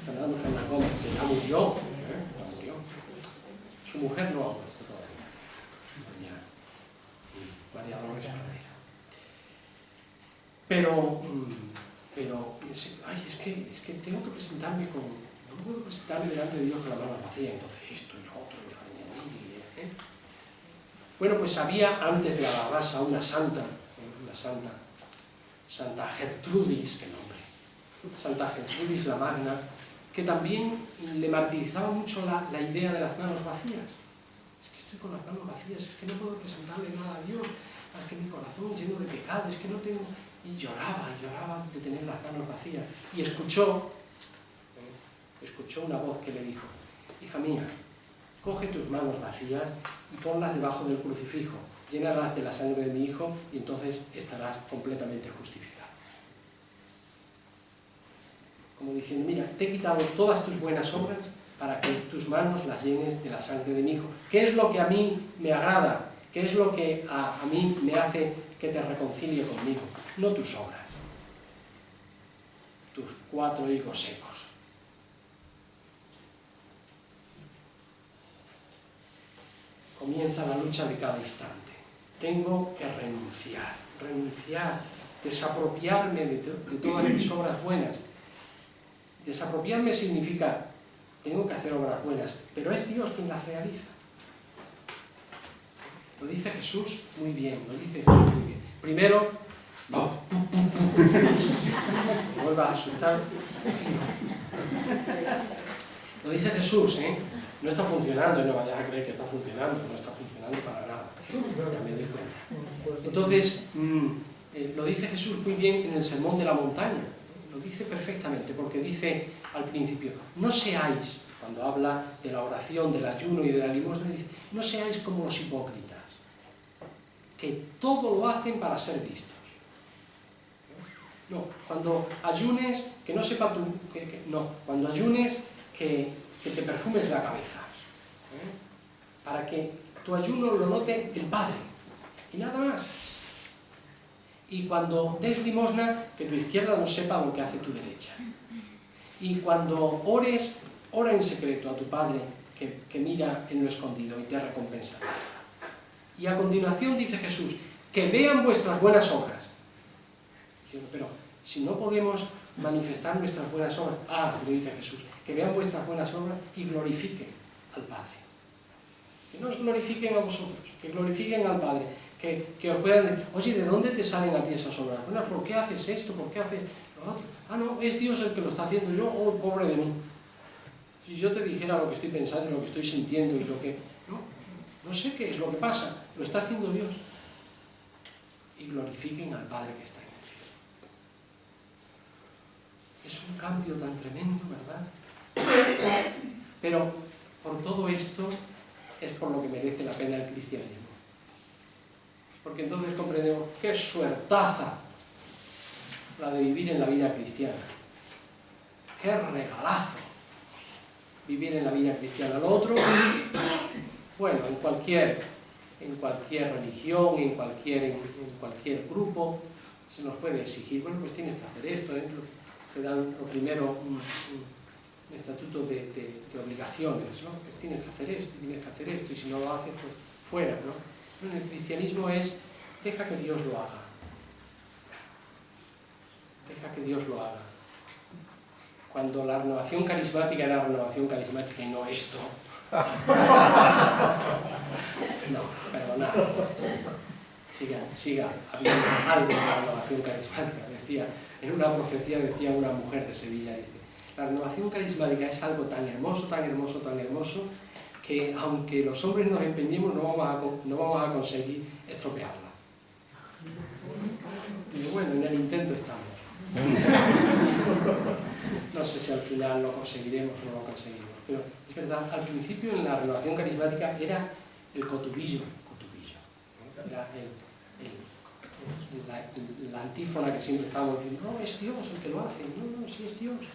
Fernando Fernández Gómez, que ya murió. Su mujer no ha muerto todavía, doña María Dolores Pradera. Pero es que tengo que presentarme no puedo presentarme delante de Dios con la mano vacía, entonces esto y lo otro, Bueno, pues había antes de la Balarrasa una santa, Santa Gertrudis, qué nombre, Santa Gertrudis la Magna, que también le martirizaba mucho la idea de las manos vacías. Es que estoy con las manos vacías, es que no puedo presentarle nada a Dios, es que mi corazón lleno de pecado, es que no tengo... Y lloraba de tener las manos vacías. Y escuchó una voz que le dijo, hija mía, coge tus manos vacías y ponlas debajo del crucifijo, llénalas de la sangre de mi Hijo y entonces estarás completamente justificado. Como diciendo, mira, te he quitado todas tus buenas obras para que tus manos las llenes de la sangre de mi Hijo. ¿Qué es lo que a mí me agrada? ¿Qué es lo que a mí me hace que te reconcilie conmigo? No tus obras, tus 4 higos secos. Comienza la lucha de cada instante. Tengo que renunciar, desapropiarme de todas mis obras buenas. Desapropiarme significa, tengo que hacer obras buenas, pero es Dios quien las realiza. Lo dice Jesús muy bien, Primero, me vuelva a asustar. Lo dice Jesús, no está funcionando, no vayas a creer que está funcionando, no está funcionando para nada, ya me doy cuenta. Entonces, lo dice Jesús muy bien en el Sermón de la Montaña, lo dice perfectamente, porque dice al principio, no seáis, cuando habla de la oración, del ayuno y de la limosna, dice, no seáis como los hipócritas, que todo lo hacen para ser vistos. No, cuando ayunes, que no sepa tú, cuando ayunes, que te perfumes la cabeza, para que tu ayuno lo note el Padre, y nada más. Y cuando des limosna, que tu izquierda no sepa lo que hace tu derecha. Y cuando ores, ora en secreto a tu Padre, que mira en lo escondido y te recompensará. Y a continuación dice Jesús, que vean vuestras buenas obras. Diciendo, pero si no podemos manifestar nuestras buenas obras, lo dice Jesús, que vean vuestras buenas obras y glorifiquen al Padre. Que no os glorifiquen a vosotros, que glorifiquen al Padre, que os puedan decir, oye, ¿de dónde te salen a ti esas obras buenas? ¿Por qué haces esto? ¿Por qué haces lo otro? No, es Dios el que lo está haciendo yo, pobre de mí. Si yo te dijera lo que estoy pensando, lo que estoy sintiendo y lo que... No sé qué es lo que pasa, lo está haciendo Dios. Y glorifiquen al Padre que está en el cielo. Es un cambio tan tremendo, ¿verdad? Pero por todo esto es por lo que merece la pena el cristianismo. Porque entonces comprendemos qué suertaza la de vivir en la vida cristiana. Qué regalazo vivir en la vida cristiana. Lo otro, bueno, en cualquier religión, en cualquier grupo, se nos puede exigir, bueno, pues tienes que hacer esto, te dan lo primero un estatuto de obligaciones, ¿no? Pues tienes que hacer esto, y si no lo haces, pues fuera, ¿no? En el cristianismo es, deja que Dios lo haga. Deja que Dios lo haga. Cuando la renovación carismática era renovación carismática y no esto. No, perdonad. Siga habiendo algo de la renovación carismática. Decía, en una profecía decía una mujer de Sevilla, dice, la renovación carismática es algo tan hermoso, tan hermoso, tan hermoso, que aunque los hombres nos empeñemos no vamos a conseguir estropearla. Y bueno, en el intento estamos. No sé si al final lo conseguiremos o no lo conseguiremos, pero es verdad, al principio en la renovación carismática era el cotubillo, ¿no? Era la antífona que siempre estábamos diciendo, no, es Dios el que lo hace, no, sí es Dios.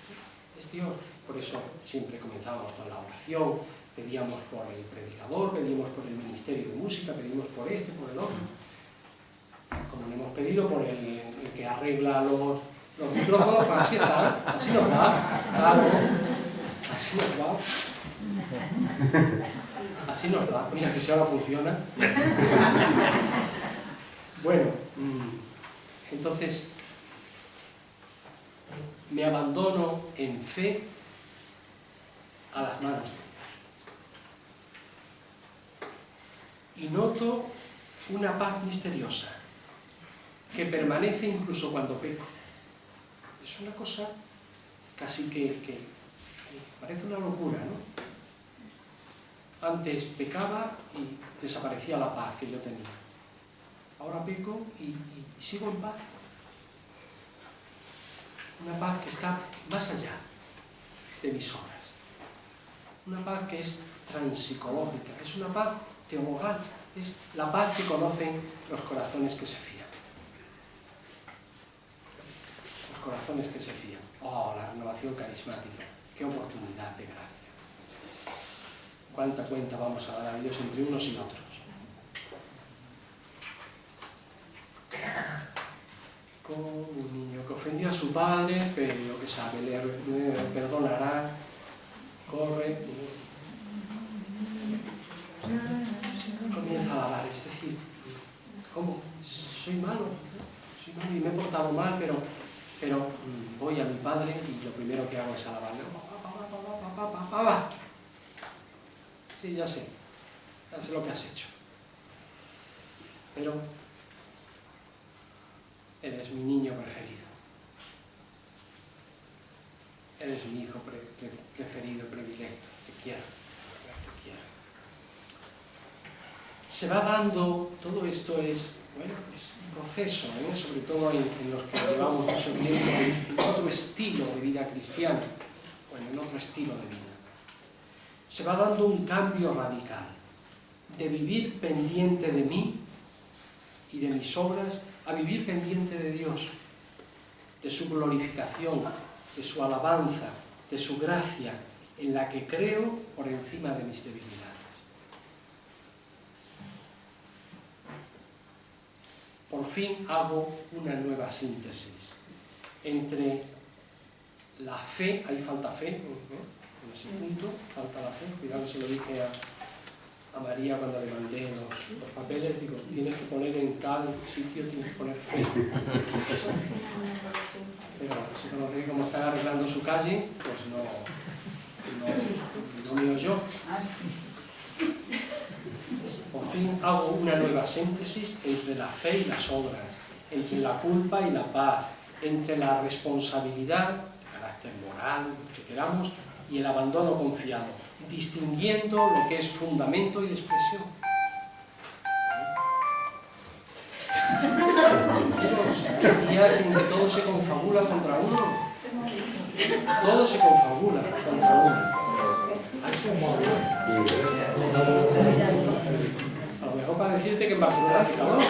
Por eso siempre comenzábamos con la oración, pedíamos por el predicador, pedíamos por el ministerio de música, pedimos por este, por el otro. Como le hemos pedido por el que arregla los micrófonos, pues así está, así nos va, claro, así nos va, mira que si ahora funciona. Bueno, entonces me abandono en fe a las manos de Dios. Y noto una paz misteriosa que permanece incluso cuando peco. Es una cosa casi que parece una locura, ¿no? Antes pecaba y desaparecía la paz que yo tenía. Ahora peco y sigo en paz. Una paz que está más allá de mis obras. Una paz que es transpsicológica, es una paz teologal, es la paz que conocen los corazones que se fían. Los corazones que se fían. Oh, la renovación carismática, qué oportunidad de gracia. Cuánta cuenta vamos a dar a Dios entre unos y otros. Como un niño que ofendió a su padre, pero que sabe leer, perdonará, corre, comienza a alabar, es decir, ¿cómo? Soy malo y me he portado mal, pero voy a mi padre y lo primero que hago es alabarle. Papá. Sí, ya sé lo que has hecho, pero eres mi niño preferido. Eres mi hijo preferido, predilecto. Te quiero. Se va dando, todo esto es, bueno, es un proceso, sobre todo en los que llevamos mucho tiempo en otro estilo de vida cristiana, bueno, en otro estilo de vida. Se va dando un cambio radical, de vivir pendiente de mí y de mis obras, a vivir pendiente de Dios, de su glorificación, de su alabanza, de su gracia, en la que creo por encima de mis debilidades. Por fin hago una nueva síntesis entre la fe, ahí falta fe, en ese punto, falta la fe, cuidado, se lo dije a María cuando le mandé los papeles, digo, tienes que poner en tal sitio, tienes que poner fe. Pero si conocéis cómo están arreglando su calle, pues no me oyó. Por fin hago una nueva síntesis entre la fe y las obras, entre la culpa y la paz, entre la responsabilidad, de carácter moral, que queramos, y el abandono confiado, distinguiendo lo que es fundamento y expresión. Hay días en que todo se confabula contra uno. Todo se confabula contra uno. A lo mejor para decirte que en Barcelona hace calor.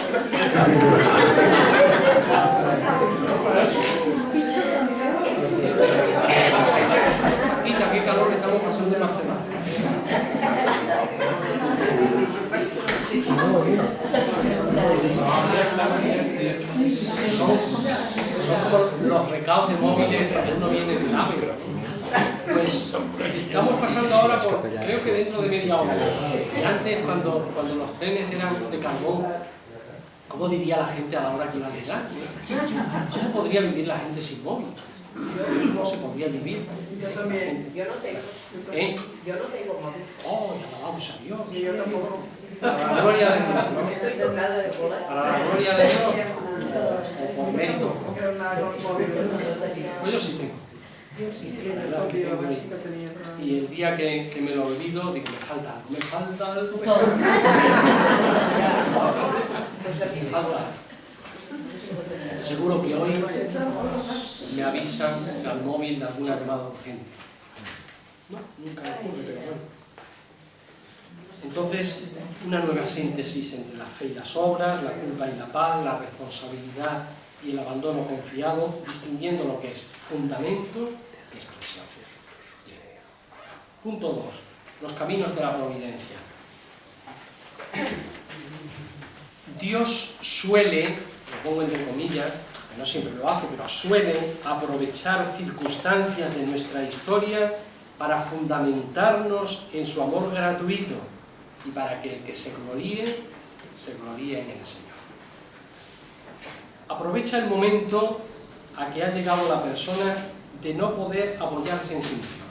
Quita, qué calor que estamos pasando en Barcelona. Son como los recados de móviles cuando uno viene del AVE. Pues estamos pasando ahora por, creo que dentro de media hora. Y antes, cuando los trenes eran de carbón, ¿cómo diría la gente a la hora que iba a llegar? ¿Cómo podría vivir la gente sin móvil? ¿Cómo se podría vivir? Yo también. Yo no tengo. Yo no tengo móvil. Oh, ya alabamos a Dios. Yo tampoco. Para la gloria de Dios, ¿no? Estoy tocada de cola. Para la gloria de Dios, o por mérito. Pues yo sí tengo. Yo sí La verdad que tengo. Y el día que me lo olvido, digo, me falta algo. Me falta algo. Seguro que hoy me avisan al móvil de alguna llamada urgente. No, nunca ocurre, pero bueno. Entonces, una nueva síntesis entre la fe y las obras, la culpa y la paz, la responsabilidad y el abandono confiado, distinguiendo lo que es fundamento y expresión. Punto 2. Los caminos de la providencia. Dios suele, lo pongo entre comillas, que no siempre lo hace, pero suele aprovechar circunstancias de nuestra historia para fundamentarnos en su amor gratuito y para que el que se gloríe en el Señor. Aprovecha el momento a que ha llegado la persona de no poder apoyarse en sí misma.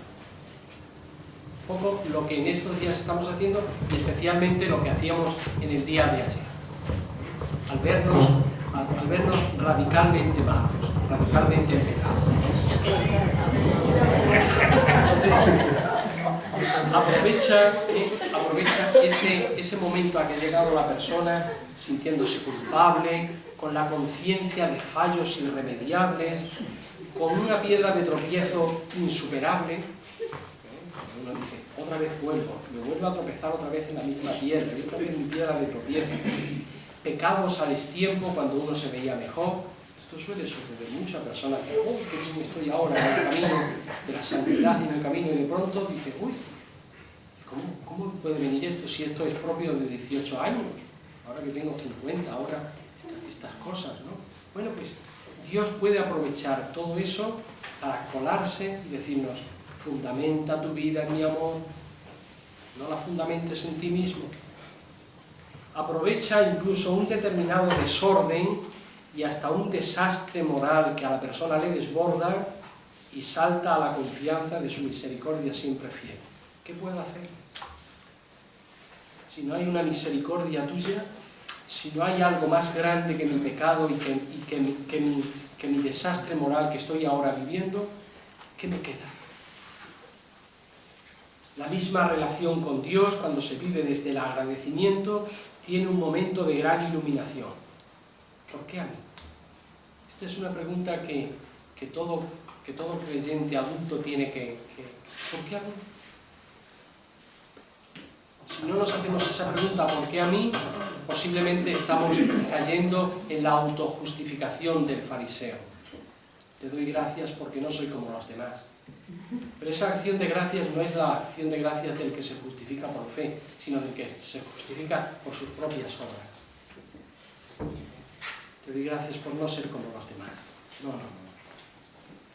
Un poco lo que en estos días estamos haciendo y especialmente lo que hacíamos en el día de ayer. Al vernos radicalmente malos, radicalmente en pecado. Entonces, aprovecha ese momento a que ha llegado la persona sintiéndose culpable, con la conciencia de fallos irremediables, con una piedra de tropiezo insuperable. Uno dice, otra vez me vuelvo a tropezar otra vez en la misma piedra, y otra vez mi piedra de tropiezo. Pecados a destiempo cuando uno se veía mejor. Esto suele suceder mucho a personas que, uy, qué bien estoy ahora en el camino de la santidad y en el camino, y de pronto dice, uy, ¿cómo puede venir esto si esto es propio de 18 años? Ahora que tengo 50, ahora estas cosas, ¿no? Bueno, pues Dios puede aprovechar todo eso para colarse y decirnos, fundamenta tu vida en mi amor, no la fundamentes en ti mismo. Aprovecha incluso un determinado desorden y hasta un desastre moral que a la persona le desborda y salta a la confianza de su misericordia siempre fiel. ¿Qué puedo hacer? Si no hay una misericordia tuya, si no hay algo más grande que mi pecado y que mi desastre moral que estoy ahora viviendo, ¿qué me queda? La misma relación con Dios, cuando se vive desde el agradecimiento, tiene un momento de gran iluminación. ¿Por qué a mí? Esta es una pregunta que todo creyente adulto tiene que... ¿Por qué a mí? Si no nos hacemos esa pregunta, ¿por qué a mí?, posiblemente estamos cayendo en la autojustificación del fariseo. Te doy gracias porque no soy como los demás. Pero esa acción de gracias no es la acción de gracias del que se justifica por fe, sino del que se justifica por sus propias obras. Te doy gracias por no ser como los demás. No.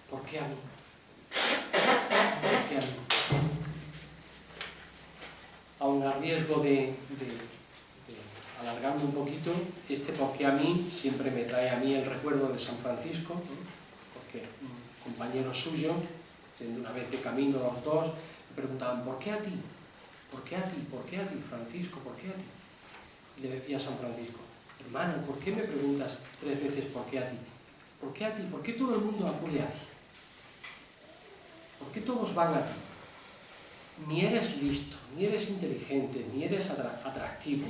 ¿Por qué a mí? ¿Por qué a mí? aun a riesgo de alargarme un poquito, porque a mí siempre me trae a mí el recuerdo de San Francisco, ¿no? Porque un compañero suyo, siendo una vez de camino los dos, me preguntaban, ¿por qué a ti? ¿Por qué a ti? ¿Por qué a ti, Francisco? ¿Por qué a ti? Y le decía a San Francisco, hermano, ¿por qué me preguntas 3 veces por qué a ti? ¿Por qué a ti? ¿Por qué todo el mundo acude a ti? ¿Por qué todos van a ti? Ni eres listo, ni eres inteligente, ni eres atractivo,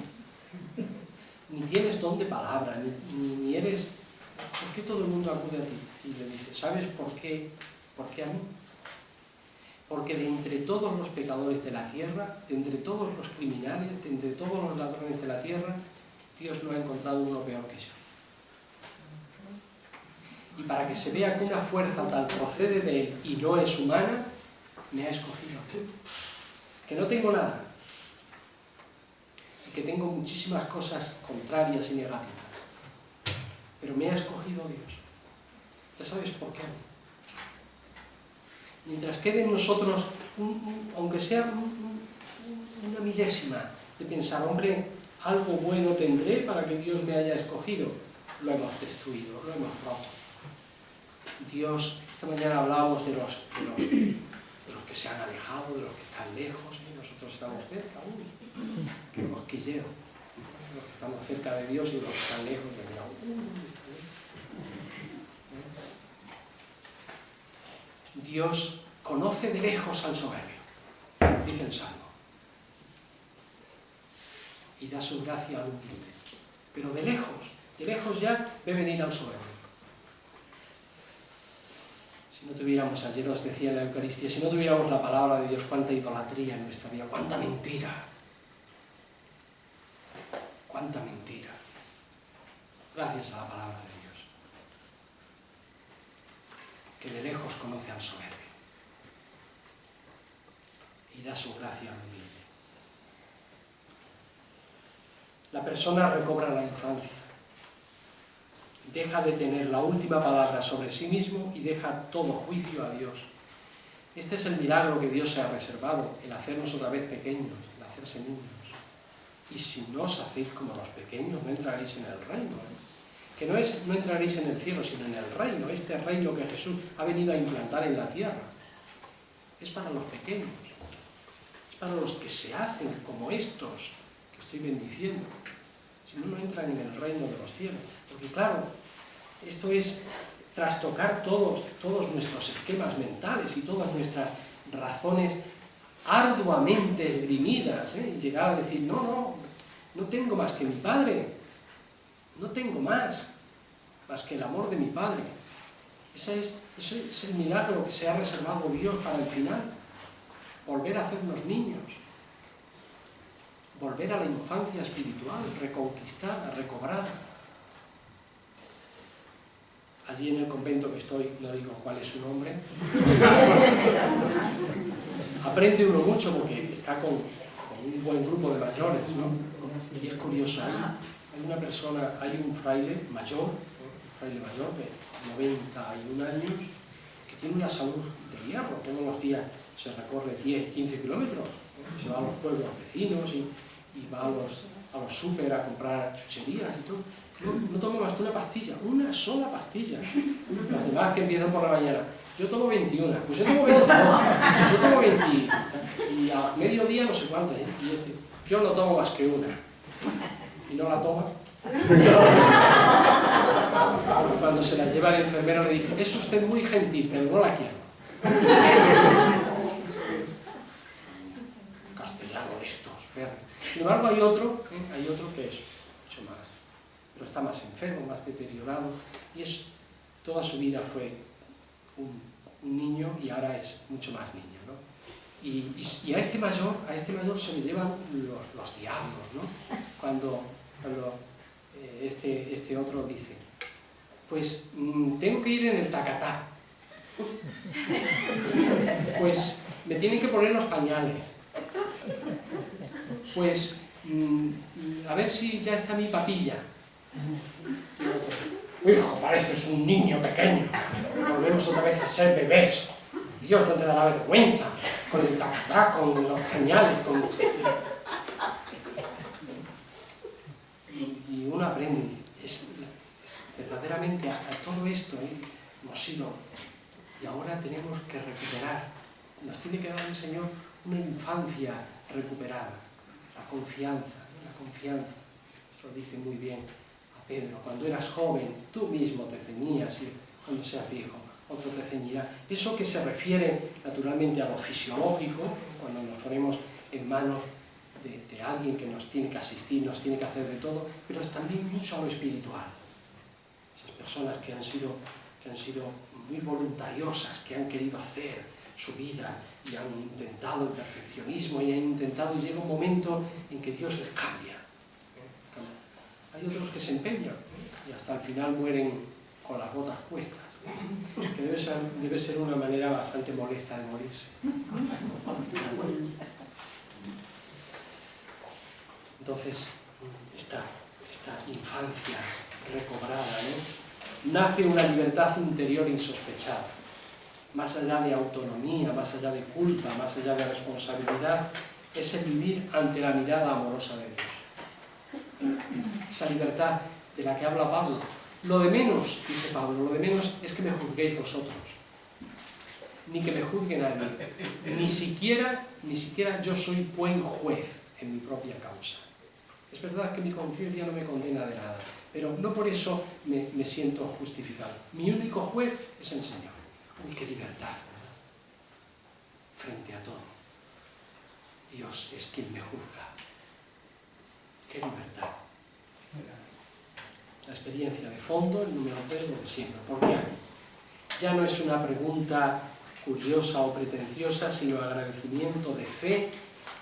ni tienes don de palabra, ni eres... ¿Por qué todo el mundo acude a ti? Y le dice, ¿sabes por qué? ¿Por qué a mí? Porque de entre todos los pecadores de la tierra, de entre todos los criminales, de entre todos los ladrones de la tierra, Dios no ha encontrado uno peor que yo. Y para que se vea que una fuerza tal procede de Él y no es humana, me ha escogido. Que no tengo nada. Y que tengo muchísimas cosas contrarias y negativas. Pero me ha escogido Dios. ¿Ya sabes por qué? Mientras quede en nosotros, aunque sea una milésima, de pensar, hombre, algo bueno tendré para que Dios me haya escogido, lo hemos destruido, lo hemos roto. Dios, esta mañana hablábamos de los que se han alejado, de los que están lejos, y nosotros estamos cerca, que cosquilleo. Los que estamos cerca de Dios y los que están lejos, Dios conoce de lejos al soberbio, dice el Salmo, y da su gracia al humilde. Pero de lejos ya ve venir al soberbio. Si no tuviéramos, ayer os decía en la Eucaristía, si no tuviéramos la palabra de Dios, cuánta idolatría en nuestra vida, cuánta mentira. Cuánta mentira. Gracias a la palabra de Dios, que de lejos conoce al soberbio y da su gracia al humilde. La persona recobra la infancia, deja de tener la última palabra sobre sí mismo y deja todo juicio a Dios. Este es el milagro que Dios se ha reservado, el hacernos otra vez pequeños, el hacerse niños. Y si no os hacéis como los pequeños, no entraréis en el reino. Que no es no entraréis en el cielo, sino en el reino, este reino que Jesús ha venido a implantar en la tierra. Es para los pequeños, es para los que se hacen como estos que estoy bendiciendo. Si no, no entran en el reino de los cielos. Porque claro, esto es trastocar todos nuestros esquemas mentales y todas nuestras razones arduamente esgrimidas, y llegar a decir, no tengo más que mi Padre, no tengo más que el amor de mi Padre. Ese es el milagro que se ha reservado Dios para el final, volver a hacernos niños, volver a la infancia espiritual, reconquistada, recobrada. Allí en el convento que estoy, no digo cuál es su nombre, aprende uno mucho porque está con un buen grupo de mayores, ¿no? Y es curioso, hay un fraile mayor de 91 años, que tiene una salud de hierro. Todos los días se recorre 10, 15 kilómetros, ¿no? Se va a los pueblos vecinos y va a los súper a comprar chucherías y todo. No tomo más que una pastilla, una sola pastilla. Los demás que empiezan por la mañana, yo tomo 21, pues yo tomo 22, pues yo tomo 20, y a mediodía no sé cuántas, yo no tomo más que una. ¿Y no la toma? Cuando se la lleva el enfermero le dice, es usted muy gentil, pero no la quiero. Castellano de estos, férreos. Sin embargo hay otro que es mucho más, pero está más enfermo, más deteriorado, y toda su vida fue un niño y ahora es mucho más niño, ¿no? Y a este mayor se le llevan los diablos, ¿no? Cuando este otro dice, pues tengo que ir en el tacatá, pues me tienen que poner los pañales, pues a ver si ya está mi papilla. Y el otro, hijo, pareces un niño pequeño, volvemos otra vez a ser bebés. Dios no te da la vergüenza con el tacatá, con los pañales, uno aprende, verdaderamente a todo esto hemos sido, y ahora tenemos que recuperar. Nos tiene que dar el Señor una infancia recuperada, la confianza, la confianza. Eso lo dice muy bien a Pedro: cuando eras joven, tú mismo te ceñías, y cuando seas viejo, otro te ceñirá. Eso que se refiere naturalmente a lo fisiológico, cuando nos ponemos en manos de alguien que nos tiene que asistir, nos tiene que hacer de todo, pero es también mucho a lo espiritual. Esas personas que han sido muy voluntariosas, que han querido hacer su vida y han intentado el perfeccionismo y llega un momento en que Dios les cambia. Hay otros que se empeñan y hasta el final mueren con las botas puestas, que debe ser una manera bastante molesta de morirse. Entonces, esta infancia recobrada, ¿no? Nace una libertad interior insospechada. Más allá de autonomía, más allá de culpa, más allá de responsabilidad, es el vivir ante la mirada amorosa de Dios. Esa libertad de la que habla Pablo. Lo de menos, dice Pablo, lo de menos es que me juzguéis vosotros. Ni que me juzguen a mí. Ni siquiera yo soy buen juez en mi propia causa. Es verdad que mi conciencia no me condena de nada, pero no por eso me siento justificado. Mi único juez es el Señor. ¡Uy, qué libertad! Frente a todo. Dios es quien me juzga. ¡Qué libertad! La experiencia de fondo, el número 3, lo de siempre. ¿Por qué a mí? Ya no es una pregunta curiosa o pretenciosa, sino agradecimiento de fe,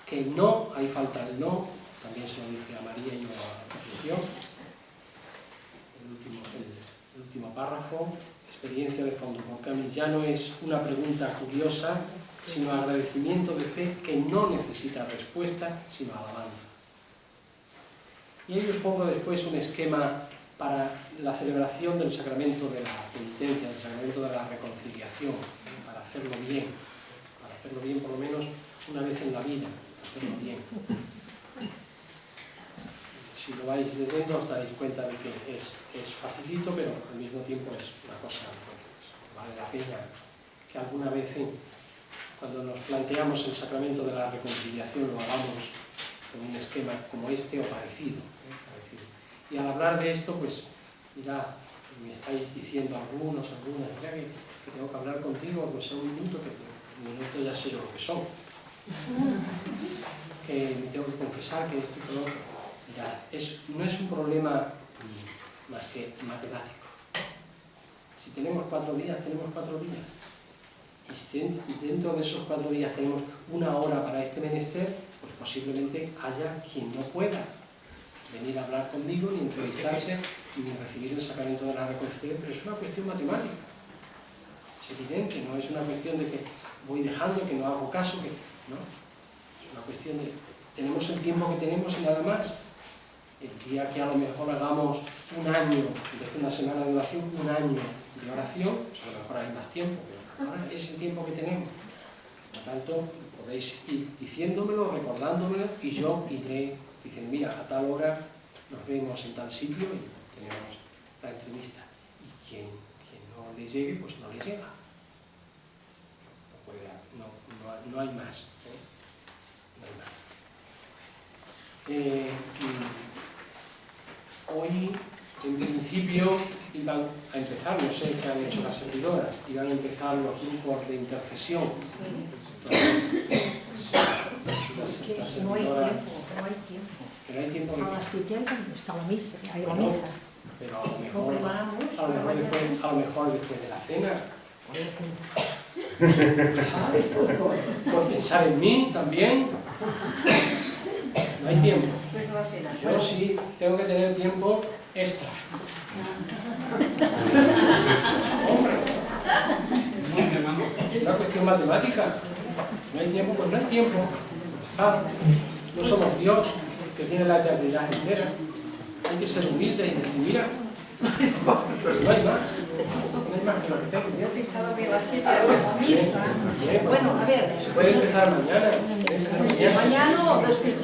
que no, ahí falta el no, también se lo dije a María y yo lo repitió. El último párrafo, experiencia de fondo, porque a mí ya no es una pregunta curiosa, sino agradecimiento de fe que no necesita respuesta, sino alabanza. Y ahí os pongo después un esquema para la celebración del sacramento de la penitencia, del sacramento de la reconciliación, para hacerlo bien por lo menos una vez en la vida, hacerlo bien. Si lo vais leyendo os daréis cuenta de que es facilito, pero al mismo tiempo es una cosa que vale la pena que alguna vez cuando nos planteamos el sacramento de la reconciliación lo hagamos con un esquema como este o parecido. Y al hablar de esto, pues mirad, me estáis diciendo algunas, mira que tengo que hablar contigo, pues un minuto ya sé yo lo que son. Que me tengo que confesar que esto y todo. No es un problema más que matemático. Si tenemos 4 días, tenemos 4 días. Y si dentro de esos 4 días tenemos 1 hora para este menester, pues posiblemente haya quien no pueda venir a hablar conmigo, ni entrevistarse, ni recibir el sacramento de la reconciliación, pero es una cuestión matemática. Es evidente, no es una cuestión de que voy dejando, que no hago caso, que no. Es una cuestión de tenemos el tiempo que tenemos y nada más. El día que a lo mejor hagamos 1 año, desde una semana de oración, 1 año de oración, pues a lo mejor hay más tiempo, pero ahora es el tiempo que tenemos. Por lo tanto, podéis ir diciéndomelo, recordándomelo, y yo iré diciendo, mira, a tal hora nos vemos en tal sitio y tenemos la entrevista. Y quien no le llegue, pues no le llega. No hay más. No hay más. Hoy, en principio, iban a empezar, no sé qué han hecho las servidoras, iban a empezar los grupos de intercesión. Entonces, no hay tiempo. Que no hay tiempo de... A las 7 está la misa, hay la misa. Pero a lo mejor después de la cena. Por pensar en mí también. No hay tiempo. Yo sí tengo que tener tiempo extra. Hombre. Es una cuestión matemática. No hay tiempo, pues no hay tiempo. No somos Dios, que tiene la eternidad entera. Hay que ser humilde y decir, mira, no hay más. No hay más que lo que tengo. Yo he pensado que a las 7 a la misa. Bueno, a ver. Se puede empezar mañana. Mañana o después.